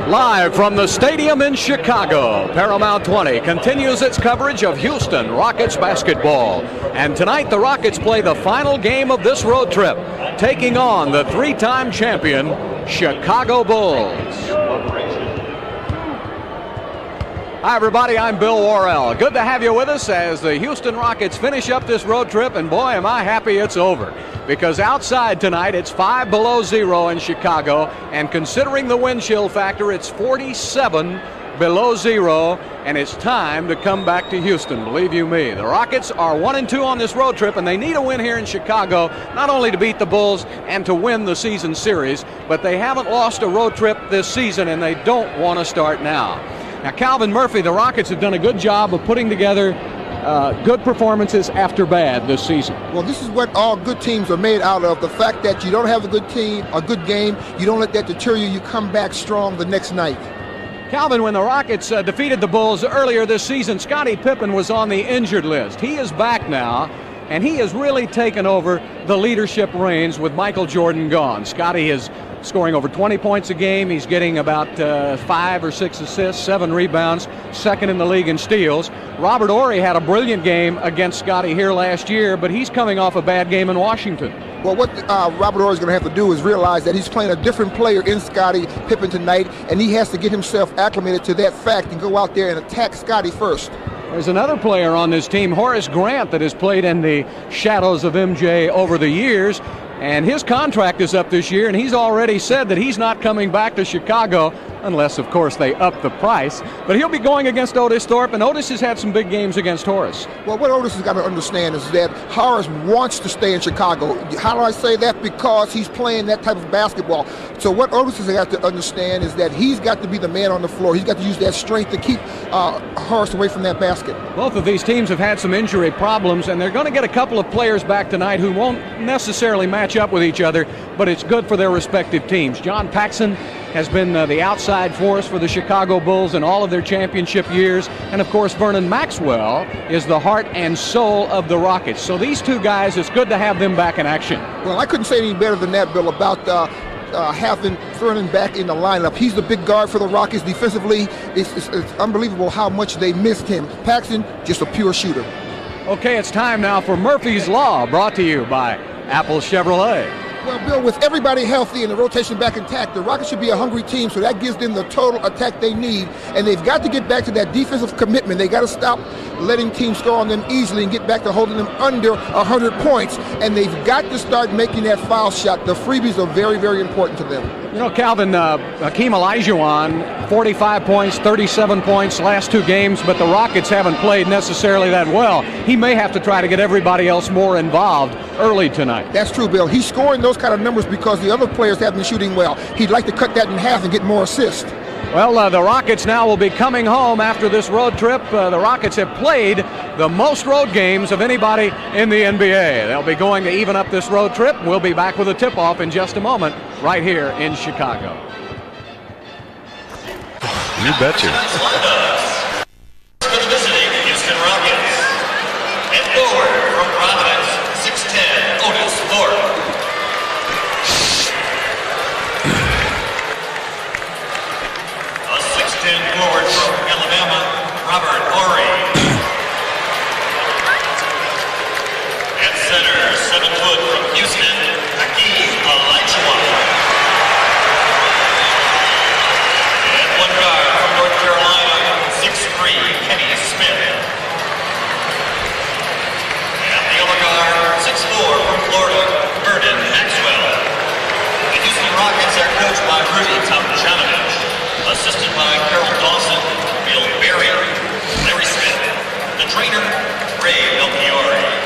Live from the stadium in Chicago, Paramount 20 continues its coverage of Houston Rockets basketball. And tonight the Rockets play the final game of this road trip, taking on the three-time champion Chicago Bulls. Hi everybody, I'm Bill Worrell. Good to have you with us as the Houston Rockets finish up this road trip, and boy am I happy it's over. Because outside tonight it's 5 below zero in Chicago, and considering the wind chill factor, it's 47 below zero, and it's time to come back to Houston, believe you me. The Rockets are 1-2 on this road trip, and they need a win here in Chicago, not only to beat the Bulls and to win the season series, but they haven't lost a road trip this season, and they don't want to start now. Now, Calvin Murphy, the Rockets have done a good job of putting together good performances after bad this season. Well, this is what all good teams are made out of. The fact that you don't have a good team, a good game, you don't let that deter you. You come back strong the next night. Calvin, when the Rockets defeated the Bulls earlier this season, Scottie Pippen was on the injured list. He is back now, and he has really taken over the leadership reins with Michael Jordan gone. Scottie is scoring over 20 points a game. He's getting about 5 or 6 assists, 7 rebounds, second in the league in steals. Robert Horry had a brilliant game against Scottie here last year, but he's coming off a bad game in Washington. Well, what Robert Horry is going to have to do is realize that he's playing a different player in Scottie Pippen tonight, and he has to get himself acclimated to that fact and go out there and attack Scottie first. There's another player on this team, Horace Grant, that has played in the shadows of MJ over the years, and his contract is up this year, and he's already said that he's not coming back to Chicago unless, of course, they up the price. But he'll be going against Otis Thorpe, and Otis has had some big games against Horace. Well, what Otis has got to understand is that Horace wants to stay in Chicago. How do I say that? Because he's playing that type of basketball. So what Otis has got to understand is that he's got to be the man on the floor. He's got to use that strength to keep Horace away from that basket. Both of these teams have had some injury problems, and they're going to get a couple of players back tonight who won't necessarily match up with each other, but it's good for their respective teams. John Paxson has been the outside force for the Chicago Bulls in all of their championship years, and of course Vernon Maxwell is the heart and soul of the Rockets. So these two guys, it's good to have them back in action. Well, I couldn't say any better than that, Bill, about having Vernon back in the lineup. He's the big guard for the Rockets defensively. It's unbelievable how much they missed him. Paxson, just a pure shooter. Okay, it's time now for Murphy's Law, brought to you by Apple Chevrolet. Well, Bill, with everybody healthy and the rotation back intact, the Rockets should be a hungry team, so that gives them the total attack they need. And they've got to get back to that defensive commitment. They got to stop letting teams score on them easily and get back to holding them under 100 points. And they've got to start making that foul shot. The freebies are very, very important to them. You know, Calvin, Hakeem Olajuwon, 45 points, 37 points last 2 games, but the Rockets haven't played necessarily that well. He may have to try to get everybody else more involved early tonight. That's true, Bill. He's scoring those kind of numbers because the other players have been shooting well. He'd like to cut that in half and get more assists. Well, the Rockets now will be coming home after this road trip. The Rockets have played the most road games of anybody in the NBA. They'll be going to even up this road trip. We'll be back with a tip-off in just a moment right here in Chicago. You betcha. Visiting Houston Rockets. And forward from Providence, 6'10", Otis Thorpe. A 6'10" forward from Alabama, Robert Horry. At center, 7 foot from Houston, Hakeem Olajuwon. And one guard from North Carolina, 6'3", Kenny Smith. And the other guard, 6'4", from Florida, Vernon Maxwell. The Houston Rockets are coached by Rudy Tomjanovich, assisted by Carol Dawson, Bill Berry, Larry Smith, the trainer, Ray Belchiori.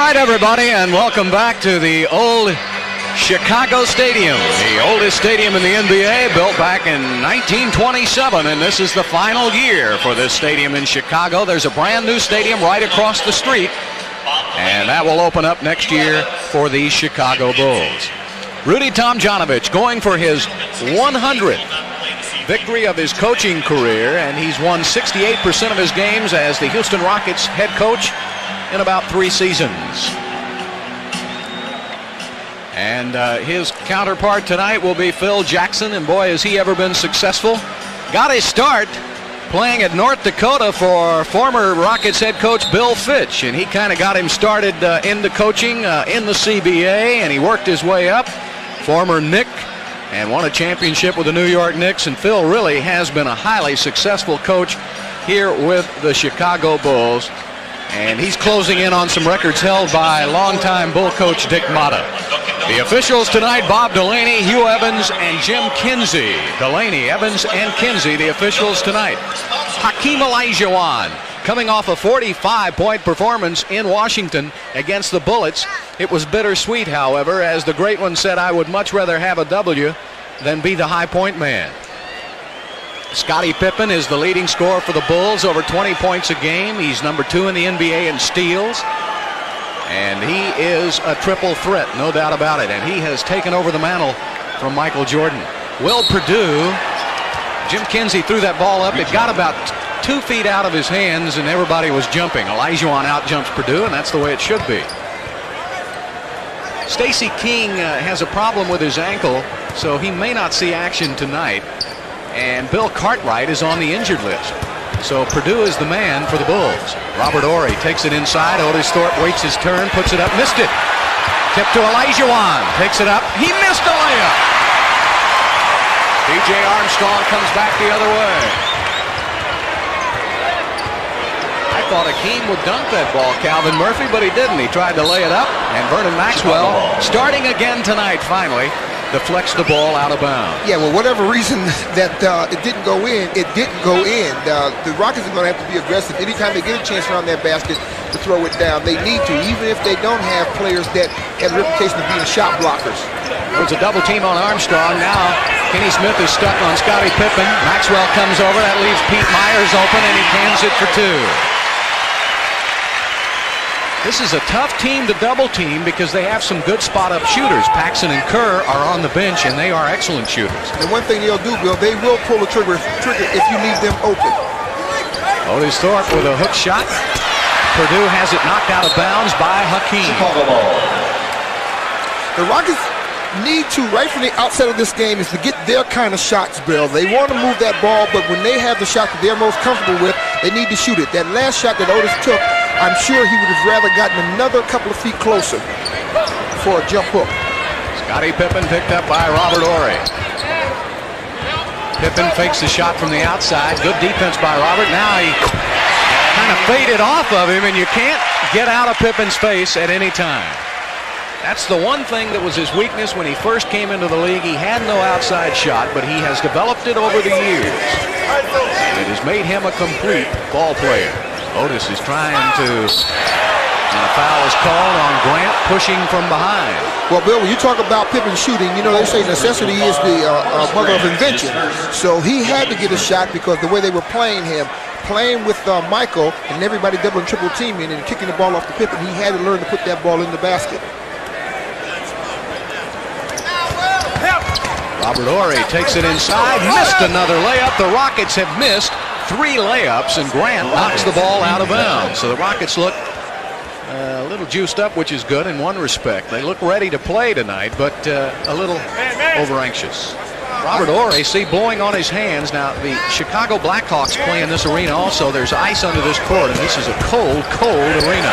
right, everybody, and welcome back to the old Chicago Stadium, the oldest stadium in the NBA, built back in 1927, and this is the final year for this stadium in Chicago. There's a brand new stadium right across the street, and that will open up next year for the Chicago Bulls. Rudy Tomjanovich going for his 100th victory of his coaching career, and he's won 68% of his games as the Houston Rockets head coach in about 3 seasons. And his counterpart tonight will be Phil Jackson, and boy, has he ever been successful. Got his start playing at North Dakota for former Rockets head coach Bill Fitch, and he kind of got him started into coaching in the CBA, and he worked his way up. Former Knick, and won a championship with the New York Knicks, and Phil really has been a highly successful coach here with the Chicago Bulls. And he's closing in on some records held by longtime Bull coach Dick Motta. The officials tonight, Bob Delaney, Hugh Evans, and Jim Kinsey. Delaney, Evans, and Kinsey, the officials tonight. Hakeem Olajuwon, coming off a 45-point performance in Washington against the Bullets. It was bittersweet, however, as the great one said, "I would much rather have a W than be the high point man." Scottie Pippen is the leading scorer for the Bulls, over 20 points a game. He's number 2 in the NBA in steals. And he is a triple threat, no doubt about it. And he has taken over the mantle from Michael Jordan. Will Perdue, Jim Kinsey threw that ball up. It got about 2 feet out of his hands, and everybody was jumping. Olajuwon out-jumps Perdue, and that's the way it should be. Stacey King has a problem with his ankle, so he may not see action tonight. And Bill Cartwright is on the injured list. So Perdue is the man for the Bulls. Robert Horry takes it inside. Otis Thorpe waits his turn, puts it up, missed it. Tip to Olajuwon, takes it up. He missed a layup. DJ Armstrong comes back the other way. I thought Hakeem would dunk that ball, Calvin Murphy, but he didn't. He tried to lay it up, and Vernon Maxwell, starting again tonight, finally deflects the ball out of bounds. Yeah, well, whatever reason that it didn't go in, it didn't go in. The Rockets are going to have to be aggressive anytime they get a chance around that basket to throw it down. They need to, even if they don't have players that have a reputation of being shot blockers. There's a double team on Armstrong. Now Kenny Smith is stuck on Scottie Pippen. Maxwell comes over. That leaves Pete Myers open, and he cans it for 2. This is a tough team to double team because they have some good spot-up shooters. Paxson and Kerr are on the bench, and they are excellent shooters. And one thing they'll do, Bill, they will pull the trigger if you need them open. Otis Thorpe with a hook shot. Perdue has it knocked out of bounds by Hakeem. The Rockets need to, right from the outset of this game, is to get their kind of shots, Bill. They want to move that ball, but when they have the shot that they're most comfortable with, they need to shoot it. That last shot that Otis took, I'm sure he would have rather gotten another couple of feet closer for a jump hook. Scottie Pippen picked up by Robert Horry. Pippen fakes the shot from the outside. Good defense by Robert. Now he kind of faded off of him, and you can't get out of Pippen's face at any time. That's the one thing that was his weakness when he first came into the league. He had no outside shot, but he has developed it over the years. And it has made him a complete ball player. Otis is trying to, and a foul is called on Grant, pushing from behind. Well, Bill, when you talk about Pippen shooting, you know, they say necessity is the mother of invention. So he had to get a shot because the way they were playing him, playing with Michael and everybody double and triple teaming and kicking the ball off to Pippen, he had to learn to put that ball in the basket. Robert Horry takes it inside, missed another layup. The Rockets have missed 3 layups, and Grant knocks the ball out of bounds. So the Rockets look a little juiced up, which is good in one respect. They look ready to play tonight, but a little over-anxious. Robert Horry, see, blowing on his hands. Now, the Chicago Blackhawks play in this arena also. There's ice under this court, and this is a cold, cold arena.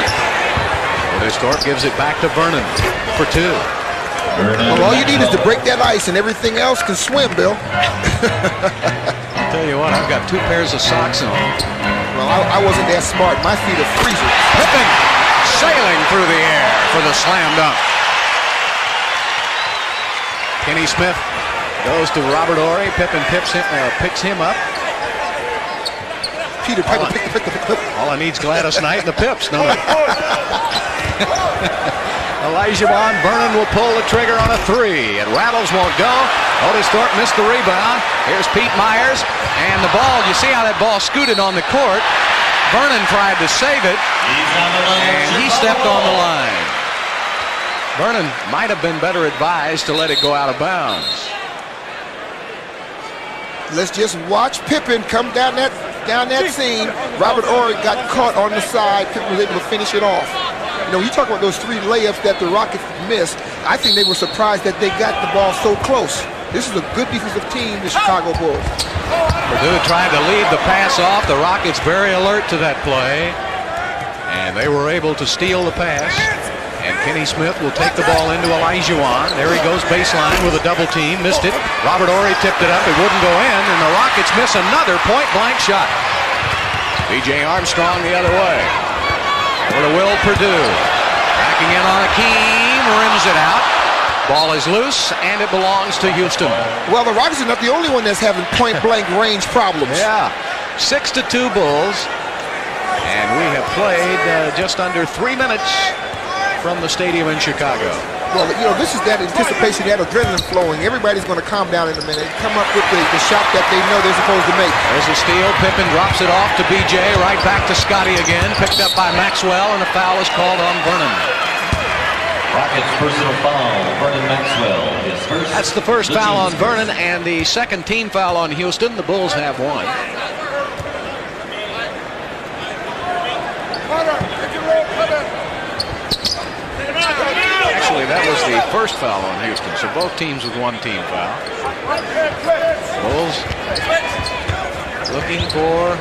Otis Thorpe gives it back to Vernon for 2. Well, all you need is to break that ice, and everything else can swim, Bill. I'll tell you what, I've got 2 pairs of socks on. Well, I wasn't that smart. My feet are freezing. Pippen sailing through the air for the slam dunk. Kenny Smith goes to Robert Horry. Pippen picks him up. Peter Piper pick the. All I need is Gladys Knight and the Pips. No. Olajuwon, Vernon will pull the trigger on a three. And Rattles won't go. Otis Thorpe missed the rebound. Here's Pete Myers. And the ball, you see how that ball scooted on the court. Vernon tried to save it. And he stepped on the line. Vernon might have been better advised to let it go out of bounds. Let's just watch Pippen come down that scene. Robert Horry got caught on the side. Pippen was able to finish it off. You know, you talk about those 3 layups that the Rockets missed. I think they were surprised that they got the ball so close. This is a good defensive team, the Chicago Bulls. Purdue tried to lead the pass off. The Rockets very alert to that play. And they were able to steal the pass. And Kenny Smith will take the ball into Olajuwon. There he goes baseline with a double team. Missed it. Robert Horry tipped it up. It wouldn't go in. And the Rockets miss another point-blank shot. B.J. Armstrong the other way. Over to Will Purdue. Backing in on Hakeem. Rims it out. Ball is loose, and it belongs to Houston. Well, the Rockets are not the only one that's having point-blank range problems. Yeah. 6-2 Bulls. And we have played just under 3 minutes from the stadium in Chicago. Well, you know, this is that anticipation, that adrenaline flowing. Everybody's going to calm down in a minute, come up with the shot that they know they're supposed to make. There's a steal. Pippen drops it off to B.J. Right back to Scottie again. Picked up by Maxwell, and a foul is called on Vernon. Rockets personal foul, Vernon Maxwell. His first. That's the first foul on Vernon, and the second team foul on Houston. The Bulls have one. Actually, that was the first foul on Houston, so both teams with 1 team foul. Bulls looking for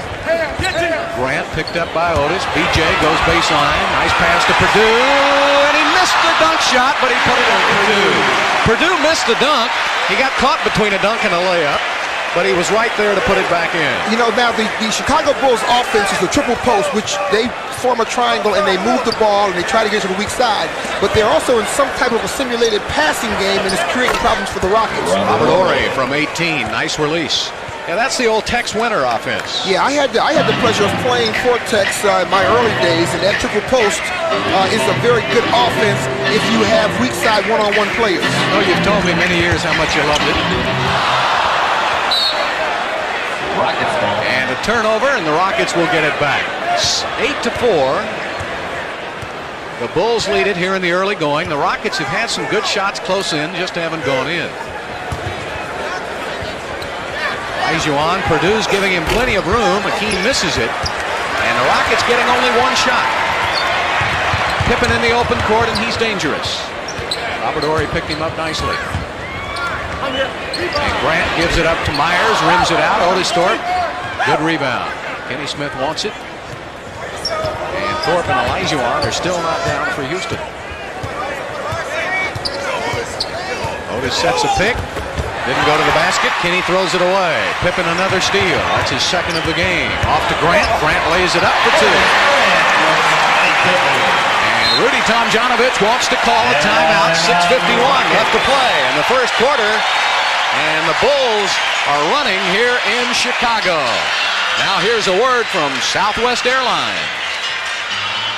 Grant, picked up by Otis. B.J. goes baseline. Nice pass to Purdue, and he missed the dunk shot, but he put it on Purdue. Purdue missed the dunk. He got caught between a dunk and a layup, but he was right there to put it back in. You know, now the Chicago Bulls offense is a triple post, which they form a triangle and they move the ball and they try to get to the weak side, but they're also in some type of a simulated passing game, and it's creating problems for the Rockets. Robert Horry from 18, nice release. Yeah, that's the old Tex Winter offense. Yeah, I had the pleasure of playing for Tex in my early days, and that triple post is a very good offense if you have weak side one-on-one players. Oh, you've told me many years how much you loved it. Rockets ball. And a turnover, and the Rockets will get it back. 8-4. The Bulls lead it here in the early going. The Rockets have had some good shots close in, just haven't gone in. Olajuwon, Purdue's giving him plenty of room. Hakeem misses it, and the Rockets getting only 1 shot. Pippen in the open court, and he's dangerous. Robert Horry picked him up nicely. And Grant gives it up to Myers, rims it out. Otis Thorpe, good rebound. Kenny Smith wants it. And Thorpe and Olajuwon are still not down for Houston. Otis sets a pick. Didn't go to the basket. Kenny throws it away. Pippen another steal. That's his second of the game. Off to Grant. Grant lays it up for 2. And Rudy Tomjanovich wants to call a timeout. 6:51 left to play in the first quarter. And the Bulls are running here in Chicago. Now here's a word from Southwest Airlines.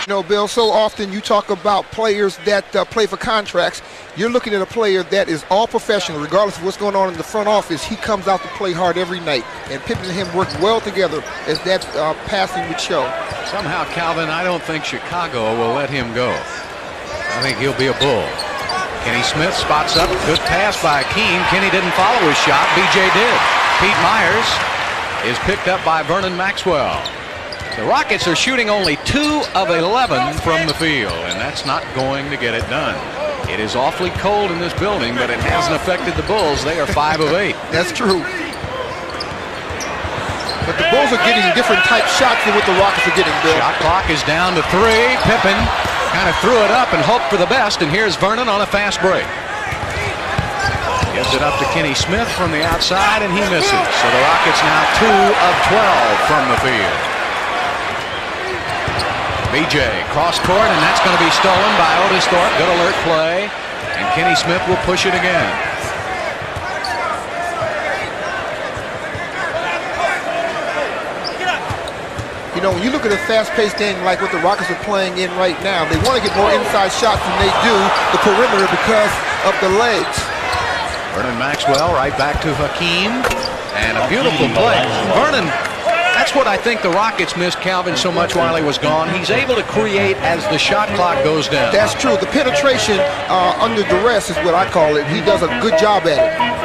You know, Bill, so often you talk about players that play for contracts. You're looking at a player that is all professional, regardless of what's going on in the front office. He comes out to play hard every night, and Pippen and him work well together, as that passing would show. Somehow, Calvin, I don't think Chicago will let him go. I think he'll be a Bull. Kenny Smith spots up. Good pass by Hakeem. Kenny didn't follow his shot. B.J. did. Pete Myers is picked up by Vernon Maxwell. The Rockets are shooting only 2 of 11 from the field, and that's not going to get it done. It is awfully cold in this building, but it hasn't affected the Bulls. They are 5 of 8. That's true. But the Bulls are getting different type shots than what the Rockets are getting, Bill. Shot clock is down to 3. Pippen kind of threw it up and hoped for the best, and here's Vernon on a fast break. Gives it up to Kenny Smith from the outside, and he misses. So the Rockets now 2 of 12 from the field. B.J. cross court, and that's going to be stolen by Otis Thorpe. Good alert play, and Kenny Smith will push it again. You You know, when you look at a fast-paced game like what the Rockets are playing in right now, they want to get more inside shots than they do the perimeter because of the legs. Vernon Maxwell right back to Hakeem, and a beautiful play. Vernon, that's what I think the Rockets missed Calvin so much while he was gone. He's able to create as the shot clock goes down. That's true. The penetration under duress is what I call it. He does a good job at it.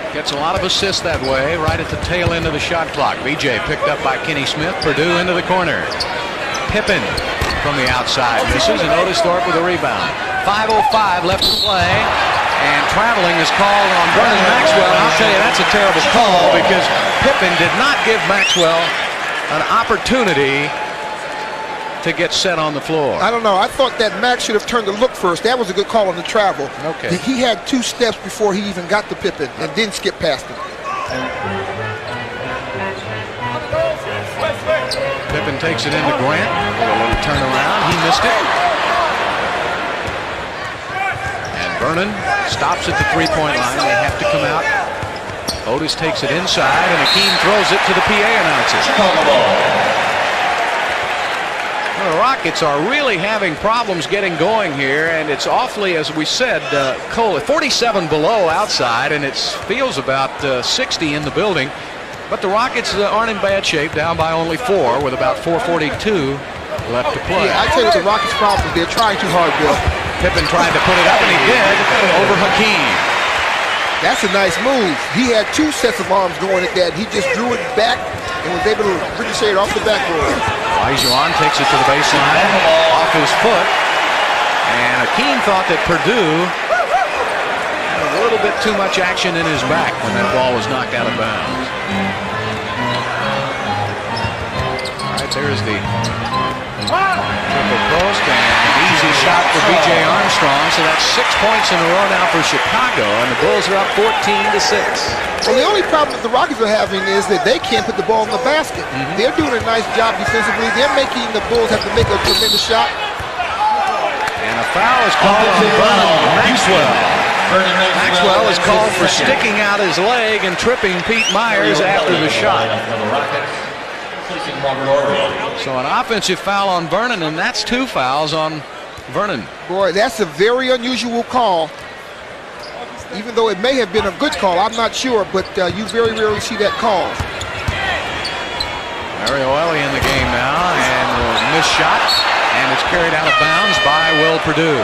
Gets a lot of assists that way, right at the tail end of the shot clock. BJ picked up by Kenny Smith. Purdue into the corner. Pippen from the outside misses, and Otis Thorpe with a rebound. 5:05 left to play, and traveling is called on Vernon Maxwell. I'll tell you, that's a terrible call because Pippen did not give Maxwell an opportunity to get set on the floor. I don't know. I thought that Max should have turned to look first. That was a good call on the travel. Okay. He had 2 steps before he even got to Pippen and then skip past him. Pippen takes it into Grant. A little turnaround. He missed it. And Vernon stops at the three-point line. They have to come out. Otis takes it inside, and Hakeem throws it to the PA announcer. Chicago ball. Well, the Rockets are really having problems getting going here, and it's awfully, as we said, cold. 47 below outside, and it feels about 60 in the building. But the Rockets aren't in bad shape, down by only 4 with about 4:42 left to play. Yeah, I tell you the Rockets' problem is they're trying too hard, Bill. Pippen tried to put it up, and he did, over Hakeem. That's a nice move. He had 2 sets of arms going at that. He just drew it back and was able to ricochet it off the backboard. Olajuwon takes it to the baseline, off his foot, and Hakeem thought that Purdue had a little bit too much action in his back when that ball was knocked out of bounds. All right, there's the triple post, and an easy shot for B.J. Armstrong, so that's 6 points in a row now for Chicago, and the Bulls are up 14-6. Well, the only problem that the Rockets are having is that they can't put the ball in the basket. They're doing a nice job defensively. They're making the Bulls have to make a tremendous shot. And a foul is called on Vernon Maxwell. Maxwell is called for sticking out his leg and tripping Pete Myers after the shot. So an offensive foul on Vernon, and that's 2 fouls on Vernon. Boy, that's a very unusual call. Even though it may have been a good call, I'm not sure, but you very rarely see that call. Mario Elie in the game now, and a missed shot, and it's carried out of bounds by Will Purdue.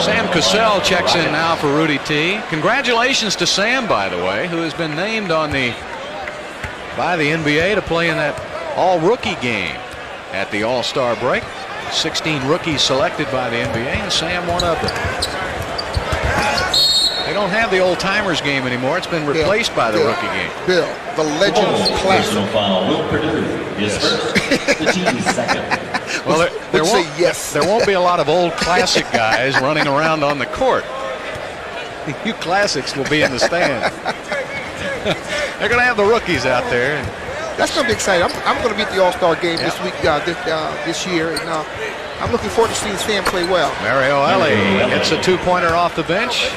Sam Cassell checks in now for Rudy T. Congratulations to Sam, by the way, who has been named on by the NBA to play in that all-rookie game at the All-Star break. 16 rookies selected by the NBA, and Sam one of them. They don't have the old-timers game anymore. It's been replaced by the rookie game. Bill, the Legends Classic. Will Purdue is first. The team is second. Well, there won't be a lot of old classic guys running around on the court. You classics will be in the stands. They're going to have the rookies out there. That's going to be exciting. I'm going to be at the All-Star game this week, this year, and I'm looking forward to seeing Sam play well. Mario Elie gets a 2-pointer off the bench.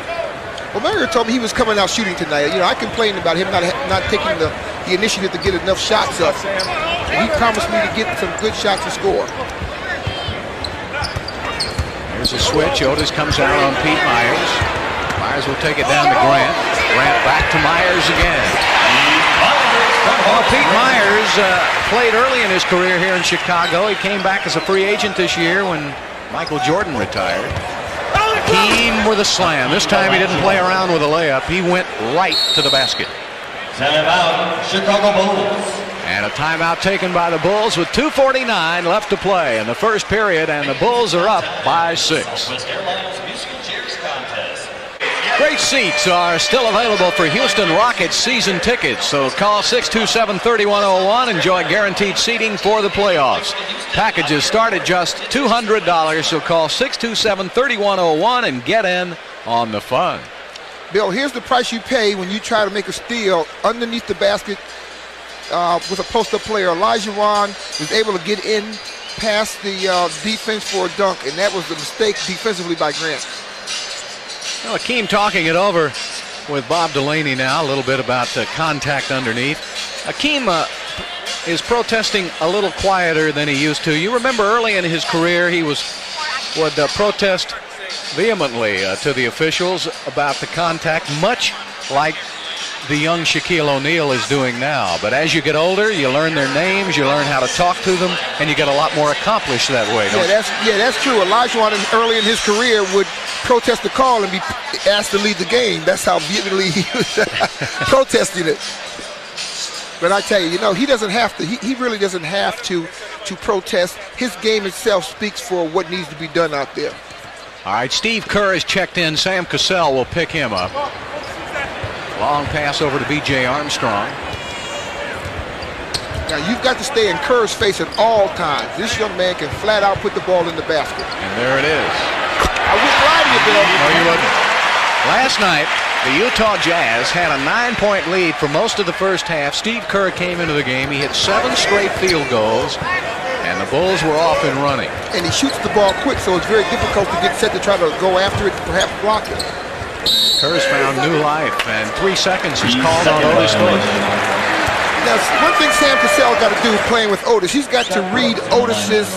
Well, Mario told me he was coming out shooting tonight. You know, I complained about him not taking the initiative to get enough shots up. And he promised me to get some good shots to score. There's a switch. Otis comes out on Pete Myers. Myers will take it down to Grant. Grant back to Myers again. Well, Pete Myers played early in his career here in Chicago. He came back as a free agent this year when Michael Jordan retired. Hakeem with a slam. This time he didn't play around with a layup. He went right to the basket. Timeout, Chicago Bulls. And a timeout taken by the Bulls with 2:49 left to play in the first period, and the Bulls are up by 6. Southwest Airlines Musical Chairs Contest. Great seats are still available for Houston Rockets season tickets, so call 627-3101. Enjoy guaranteed seating for the playoffs. Packages start at just $200, so call 627-3101 and get in on the fun. Bill, here's the price you pay when you try to make a steal underneath the basket with a post-up player. Olajuwon was able to get in past the defense for a dunk, and that was the mistake defensively by Grant. Well, Hakeem talking it over with Bob Delaney now, a little bit about contact underneath. Hakeem is protesting a little quieter than he used to. You remember early in his career, he would protest vehemently to the officials about the contact, much like the young Shaquille O'Neal is doing now. But as you get older, you learn their names, you learn how to talk to them, and you get a lot more accomplished that way. That's true. Olajuwon early in his career would protest the call and be asked to lead the game. That's how vehemently he was protesting it. But I tell you, he doesn't have to. He really doesn't have to protest. His game itself speaks for what needs to be done out there. All right, Steve Kerr is checked in. Sam Cassell will pick him up. Long pass over to B.J. Armstrong. Now, you've got to stay in Kerr's face at all times. This young man can flat out put the ball in the basket. And there it is. I wouldn't lie to you, Bill. No, you wouldn't. Last night, the Utah Jazz had a 9-point lead for most of the first half. Steve Kerr came into the game. He hit 7 straight field goals, and the Bulls were off and running. And he shoots the ball quick, so it's very difficult to get set to try to go after it and perhaps block it. Kerr's found new life, and 3 seconds is called on Otis Thorpe. Now, one thing Sam Cassell got to do playing with Otis, he's got to read Otis's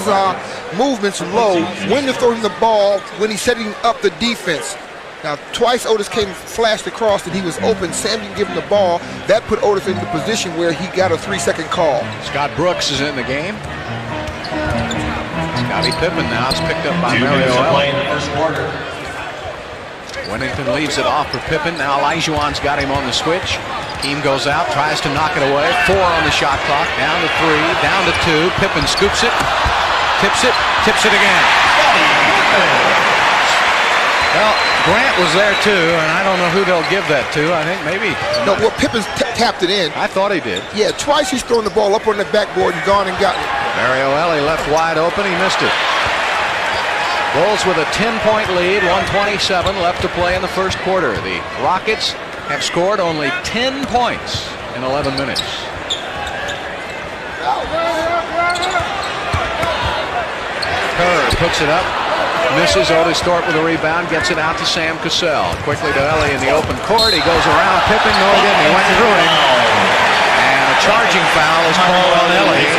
movements low, when to throw him the ball, when he's setting up the defense. Now, twice Otis flashed across and he was open. Sam didn't give him the ball. That put Otis in the position where he got a 3-second call. Scott Brooks is in the game. Scottie Pippen now is picked up by Mario in the first quarter. Winnington leaves it off for Pippen. Now Olajuwon's got him on the switch. Hakeem goes out, tries to knock it away. 4 on the shot clock. Down to 3, down to 2. Pippen scoops it, tips it again. Well, Grant was there too, and I don't know who they'll give that to. I think maybe. No, well, Pippen tapped it in. I thought he did. Yeah, twice he's thrown the ball up on the backboard and gone and gotten it. Mario Ellie left wide open. He missed it. Bulls with a 10-point lead, 1:27 left to play in the first quarter. The Rockets have scored only 10 points in 11 minutes. Kerr puts it up, misses. Otis Thorpe with a rebound, gets it out to Sam Cassell. Quickly to Ellie in the open court. He goes around Pippen. No, he didn't. He went through him. And a charging foul is called on Ellie.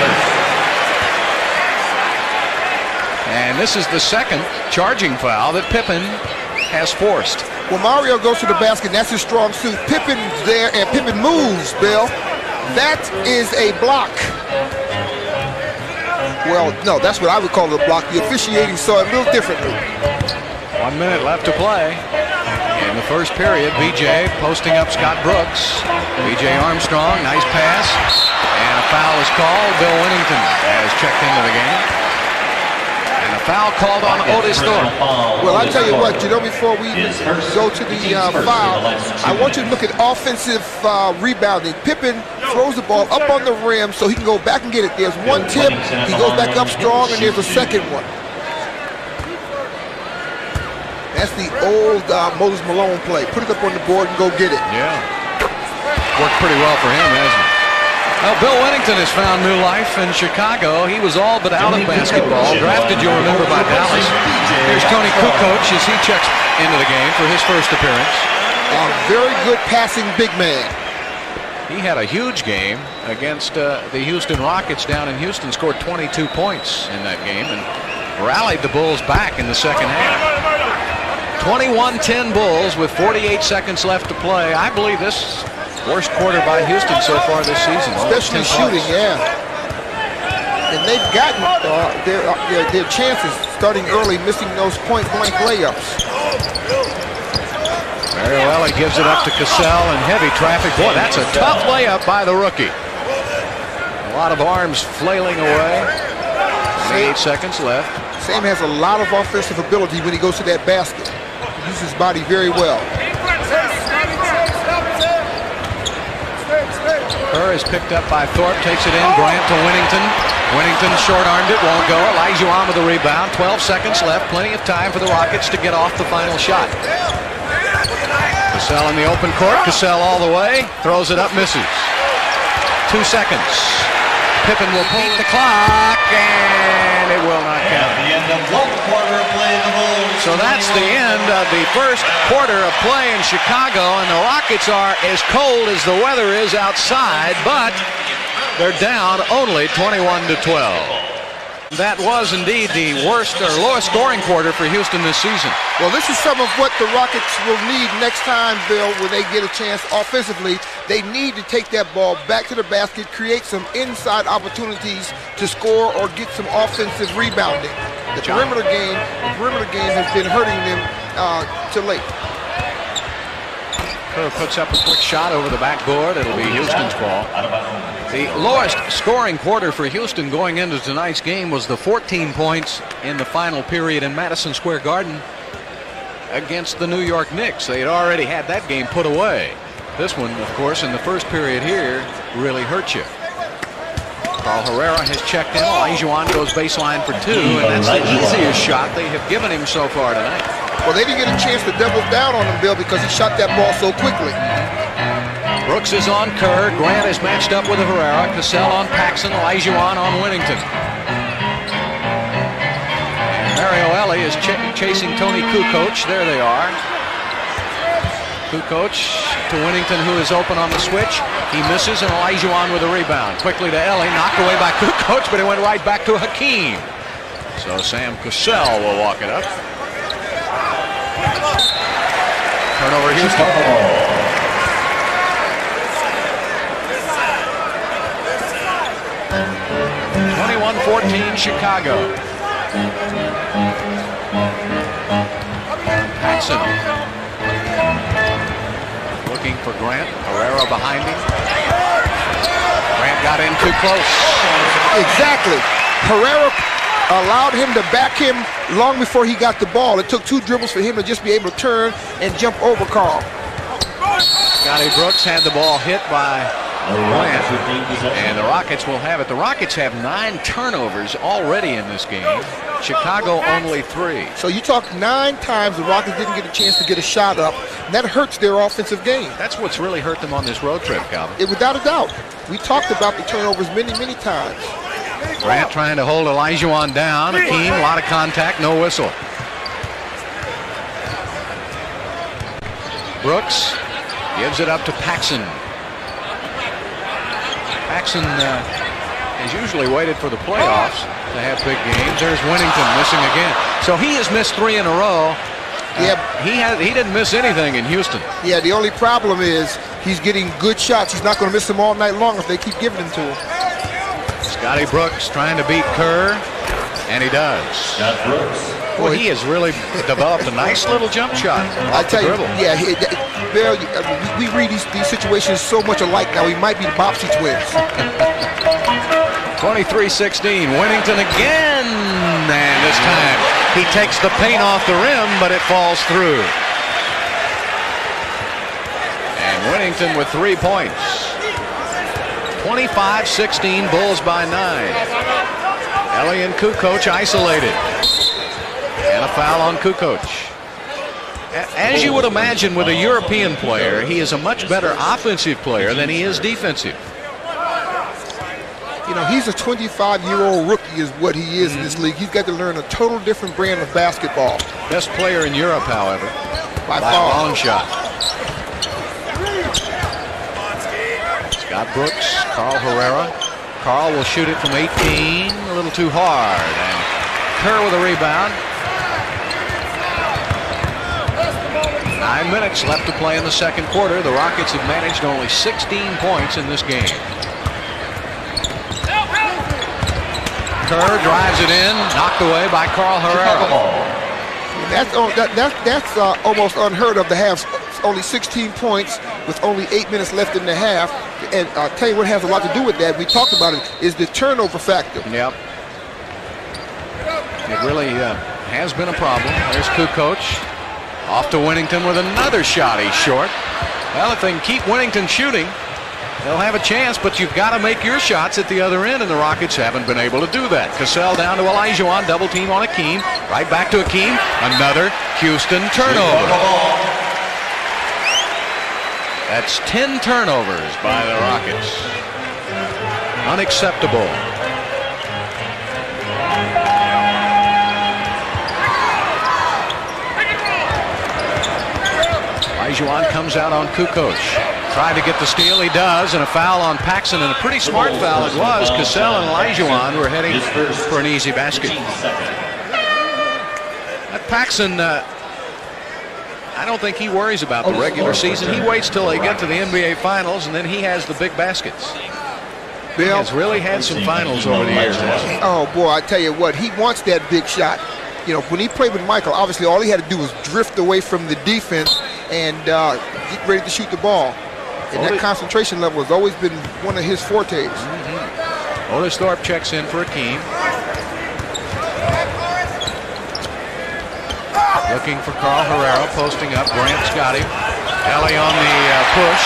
And this is the second charging foul that Pippen has forced. Well, Mario goes to the basket. That's his strong suit. Pippen's there, and Pippen moves, Bill. That is a block. Well, no, that's what I would call it a block. The officiating saw it a little differently. 1 minute left to play. In the first period, B.J. posting up Scott Brooks. B.J. Armstrong, nice pass. And a foul is called. Bill Winnington has checked into the game. And a foul called on Otis Thorpe. Well, I'll tell you what, before we go to the foul, I want you to look at offensive rebounding. Pippen throws the ball up on the rim so he can go back and get it. There's one tip, he goes back up strong, and there's a second one. That's the old Moses Malone play. Put it up on the board and go get it. Yeah. Worked pretty well for him, hasn't it? Well, Bill Winnington has found new life in Chicago. He was all but out of basketball. Drafted, you'll remember, by Dallas. Here's Tony Kukoc as he checks into the game for his first appearance. A very good passing big man. He had a huge game against the Houston Rockets down in Houston. Scored 22 points in that game and rallied the Bulls back in the second half. 21-10 Bulls with 48 seconds left to play. I believe this worst quarter by Houston so far this season. Especially shooting, yeah. And they've gotten their chances starting early, missing those point-blank layups. Mario Ellie gives it up to Cassell in heavy traffic. Boy, that's a tough layup by the rookie. A lot of arms flailing away. 8 seconds left. Sam has a lot of offensive ability when he goes to that basket. He uses his body very well. Kerr is picked up by Thorpe, takes it in, Grant to Winnington. Winnington short-armed it, won't go. Olajuwon with the rebound, 12 seconds left, plenty of time for the Rockets to get off the final shot. Cassell in the open court, Cassell all the way, throws it up, misses. 2 seconds. Pippen will beat the clock, and it will not count. At the end of 1 quarter of play, the Bulls. So that's the end of the first quarter of play in Chicago, and the Rockets are as cold as the weather is outside, but they're down only 21-12. That was indeed the worst or lowest scoring quarter for Houston this season. Well, this is some of what the Rockets will need next time, Bill, when they get a chance offensively. They need to take that ball back to the basket, create some inside opportunities to score or get some offensive rebounding. The perimeter game has been hurting them to late. Kerr puts up a quick shot over the backboard. It'll be Houston's ball. The lowest scoring quarter for Houston going into tonight's game was the 14 points in the final period in Madison Square Garden against the New York Knicks. They had already had that game put away. This one, of course, in the first period here really hurt you. Carl Herrera has checked in. Olajuwon goes baseline for 2, and that's the easiest shot they have given him so far tonight. Well, they didn't get a chance to double down on him, Bill, because he shot that ball so quickly. Brooks is on Kerr. Grant is matched up with Herrera. Cassell on Paxson. Olajuwon on Winnington. Mario Elie is chasing Tony Kukoc. There they are. Kukoc to Winnington, who is open on the switch. He misses, and Olajuwon with a rebound. Quickly to Elie. Knocked away by Kukoc, but it went right back to Hakeem. So Sam Cassell will walk it up. Turnover Houston. 21-14 Chicago. Paxson looking for Grant. Herrera behind him. Grant got in too close. Exactly. Herrera allowed him to back him long before he got the ball. It took 2 dribbles for him to just be able to turn and jump over Carl. Scottie Brooks had the ball hit by Grant, and the Rockets will have it. The Rockets have 9 turnovers already in this game. Chicago only 3. So you talk 9 times the Rockets didn't get a chance to get a shot up, and that hurts their offensive game. That's what's really hurt them on this road trip, Calvin. Without a doubt. We talked about the turnovers many, many times. Grant trying to hold Olajuwon down. Hakeem, a lot of contact, no whistle. Brooks gives it up to Paxson. Paxson has usually waited for the playoffs to have big games. There's Winnington missing again. So he has missed 3 in a row. He didn't miss anything in Houston. Yeah, the only problem is he's getting good shots. He's not going to miss them all night long if they keep giving them to him. Scottie Brooks trying to beat Kerr, and he does. Boy, he has really developed a nice little jump shot. I tell you, yeah, Bill, we read these situations so much alike now. We might be the Bopsy twins. 23-16, Winnington again, and this time he takes the paint off the rim, but it falls through. And Winnington with 3 points. 25-16, Bulls by 9. Elie and Kukoc isolated. And a foul on Kukoc. As you would imagine with a European player, he is a much better offensive player than he is defensive. You know, he's a 25-year-old rookie is what he is in this league. He's got to learn a total different brand of basketball. Best player in Europe, however, by a long shot. Scott Brooks, Carl Herrera. Carl will shoot it from 18, a little too hard. And Kerr with a rebound. 9 minutes left to play in the second quarter. The Rockets have managed only 16 points in this game. Kerr drives it in, knocked away by Carl Herrera. That's almost unheard of to have only 16 points with only 8 minutes left in the half. And I'll tell you what has a lot to do with that. We talked about it, is the turnover factor. Yep. It really has been a problem. There's Kukoc. Off to Winnington with another shot. He's short. Well, if they can keep Winnington shooting, they'll have a chance, but you've got to make your shots at the other end, and the Rockets haven't been able to do that. Cassell down to Olajuwon, double team on Hakeem. Right back to Hakeem. Another Houston turnover. That's 10 turnovers by the Rockets. Unacceptable. Olajuwon comes out on Kukoc. Tried to get the steal, he does, and a foul on Paxson, and a pretty smart foul it was. Cassell and Olajuwon were heading for an easy basket. That Paxson, I don't think he worries about the regular season. He waits till they get to the NBA Finals, and then he has the big baskets. He has really had some finals over the years. Oh, boy, I tell you what, he wants that big shot. You know, when he played with Michael, obviously all he had to do was drift away from the defense and get ready to shoot the ball. And that concentration level has always been one of his fortes. Otis Thorpe checks in for Hakeem. Looking for Carl Herrera, posting up. Grant Scottie. Ellie on the push.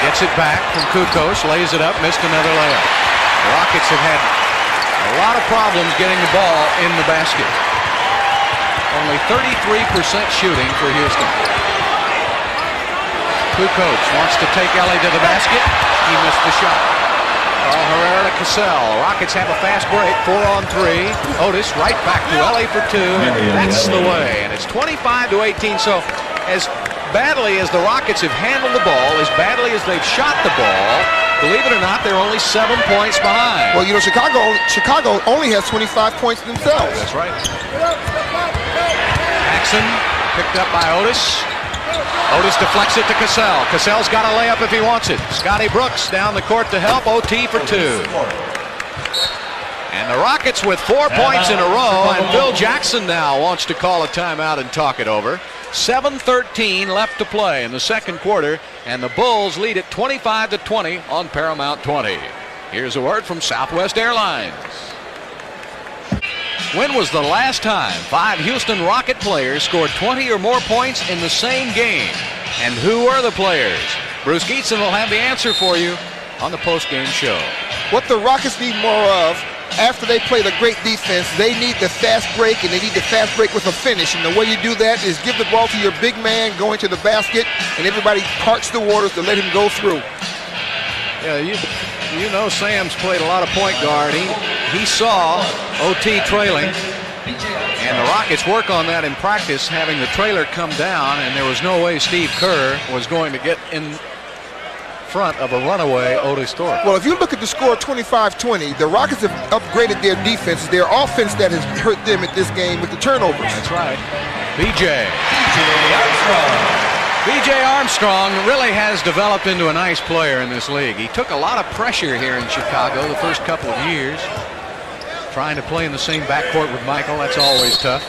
Gets it back from Kukoc. Lays it up. Missed another layup. The Rockets have had a lot of problems getting the ball in the basket. Only 33% shooting for Houston. Kukoc wants to take Ellie to the basket. He missed the shot. Carl Herrera to Cassell. Rockets have a fast break. 4-on-3. Otis right back to Ellie for 2. That's the way. And it's 25-18. So as badly as the Rockets have handled the ball, as badly as they've shot the ball, believe it or not, they're only 7 points behind. Well, you know, Chicago only has 25 points themselves. That's right. Paxson picked up by Otis. Otis deflects it to Cassell. Cassell's got a layup if he wants it. Scottie Brooks down the court to help. OT for 2. And the Rockets with 4 points in a row. And Phil Jackson now wants to call a timeout and talk it over. 7:13 left to play in the second quarter. And the Bulls lead it 25-20 on Paramount 20. Here's a word from Southwest Airlines. When was the last time 5 Houston Rocket players scored 20 or more points in the same game? And who were the players? Bruce Geetson will have the answer for you on the post-game show. What the Rockets need more of after they play the great defense, they need the fast break, and they need the fast break with a finish. And the way you do that is give the ball to your big man going to the basket, and everybody parts the waters to let him go through. Yeah, you know Sam's played a lot of point guard. He saw OT trailing, and the Rockets work on that in practice, having the trailer come down, and there was no way Steve Kerr was going to get in front of a runaway Otis Thorpe. Well, if you look at the score 25-20, the Rockets have upgraded their defense, their offense that has hurt them at this game with the turnovers. That's right. B.J. Armstrong really has developed into a nice player in this league. He took a lot of pressure here in Chicago the first couple of years. Trying to play in the same backcourt with Michael, that's always tough.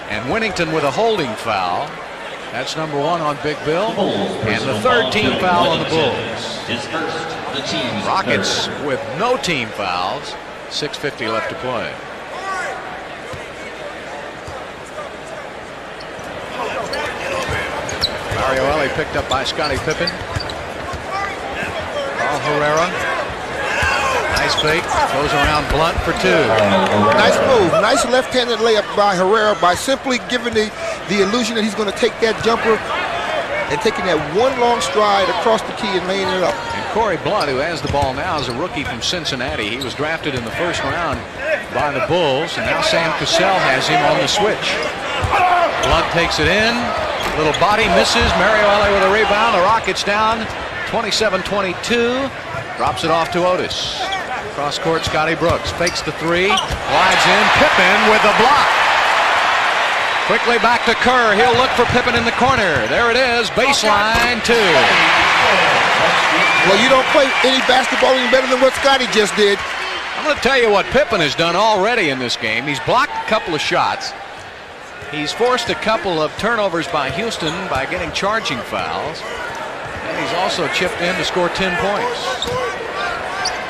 And Winnington with a holding foul. That's number 1 on Big Bill. And the 3rd team foul on the Bulls. Rockets with no team fouls. 6:50 left to play. Mario Ellie picked up by Scottie Pippen. Carl Herrera. Nice fake. Goes around Blunt for 2. Nice move. Nice left-handed layup by Herrera by simply giving the illusion that he's going to take that jumper and taking that one long stride across the key and laying it up. And Corey Blunt, who has the ball now, is a rookie from Cincinnati. He was drafted in the first round by the Bulls, and now Sam Cassell has him on the switch. Blunt takes it in. Little body misses. Mario Ellie with a rebound. The Rockets down 27-22. Drops it off to Otis. Cross court, Scottie Brooks fakes the 3. Slides in. Pippen with the block. Quickly back to Kerr. He'll look for Pippen in the corner. There it is. Baseline 2. Well, you don't play any basketball any better than what Scottie just did. I'm going to tell you what Pippen has done already in this game. He's blocked a couple of shots. He's forced a couple of turnovers by Houston by getting charging fouls. And he's also chipped in to score 10 points.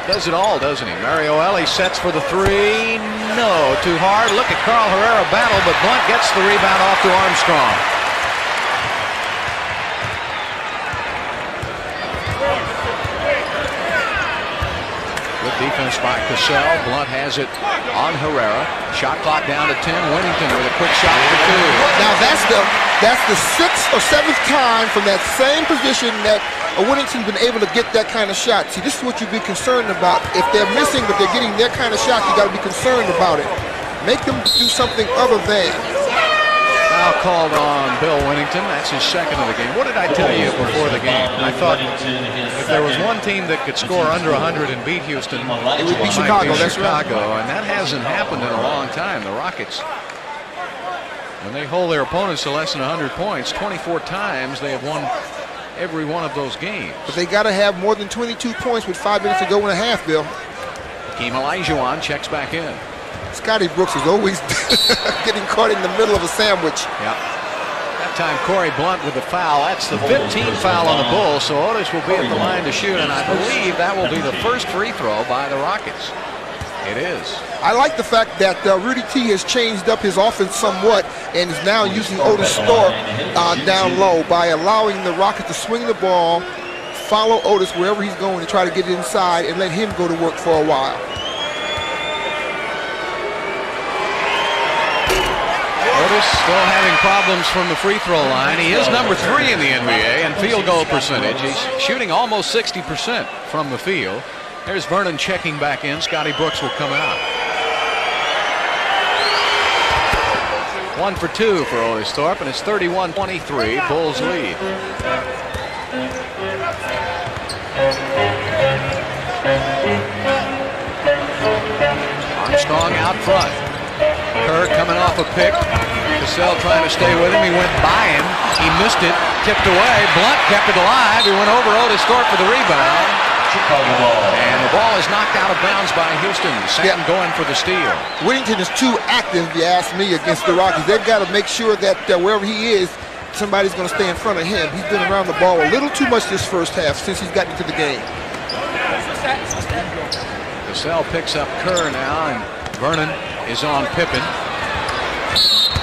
Does it all, doesn't he? Mario Ellie sets for the 3. No, too hard. Look at Carl Herrera battle, but Blunt gets the rebound off to Armstrong. Good defense by Cassell. Blunt has it on Herrera. Shot clock down to 10. Winnington with a quick shot for 2. Now that's the 6th or 7th time from that same position that Whittington's been able to get that kind of shot. See, this is what you'd be concerned about. If they're missing, but they're getting their kind of shot, you got to be concerned about it. Make them do something other than. Foul called on Bill Whittington. That's his second of the game. What did I tell you before the game? I thought if there was one team that could score under 100 and beat Houston, it would be Chicago. That's Chicago, right. And that hasn't happened in a long time. The Rockets, when they hold their opponents to less than 100 points, 24 times they have won every one of those games. But they got to have more than 22 points with 5 minutes to go and a half, Bill. Hakeem Olajuwon checks back in. Scottie Brooks is always getting caught in the middle of a sandwich. Yeah. That time Corey Blunt with the foul. That's the 15th foul on the Bulls, so Otis will be at the line to shoot, and I believe that will be the first free throw by the Rockets. It is. I like the fact that Rudy T has changed up his offense somewhat and is now using Otis Thorpe down low by allowing the Rockets to swing the ball, follow Otis wherever he's going to try to get it inside and let him go to work for a while. Otis still having problems from the free throw line. He is number 3 in the NBA in field goal percentage. He's shooting almost 60% from the field. There's Vernon checking back in. Scottie Brooks will come out. 1 for 2 for Otis Thorpe, and it's 31-23. Bulls lead. Armstrong out front. Kerr coming off a pick. Cassell trying to stay with him. He went by him. He missed it. Tipped away. Blunt kept it alive. He went over Otis Thorpe for the rebound. And the ball is knocked out of bounds by Houston. Sam going for the steal. Whittington is too active, if you ask me, against the Rockets. They've got to make sure that wherever he is, somebody's going to stay in front of him. He's been around the ball a little too much this first half since he's gotten into the game. Cassell picks up Kerr now, and Vernon is on Pippen.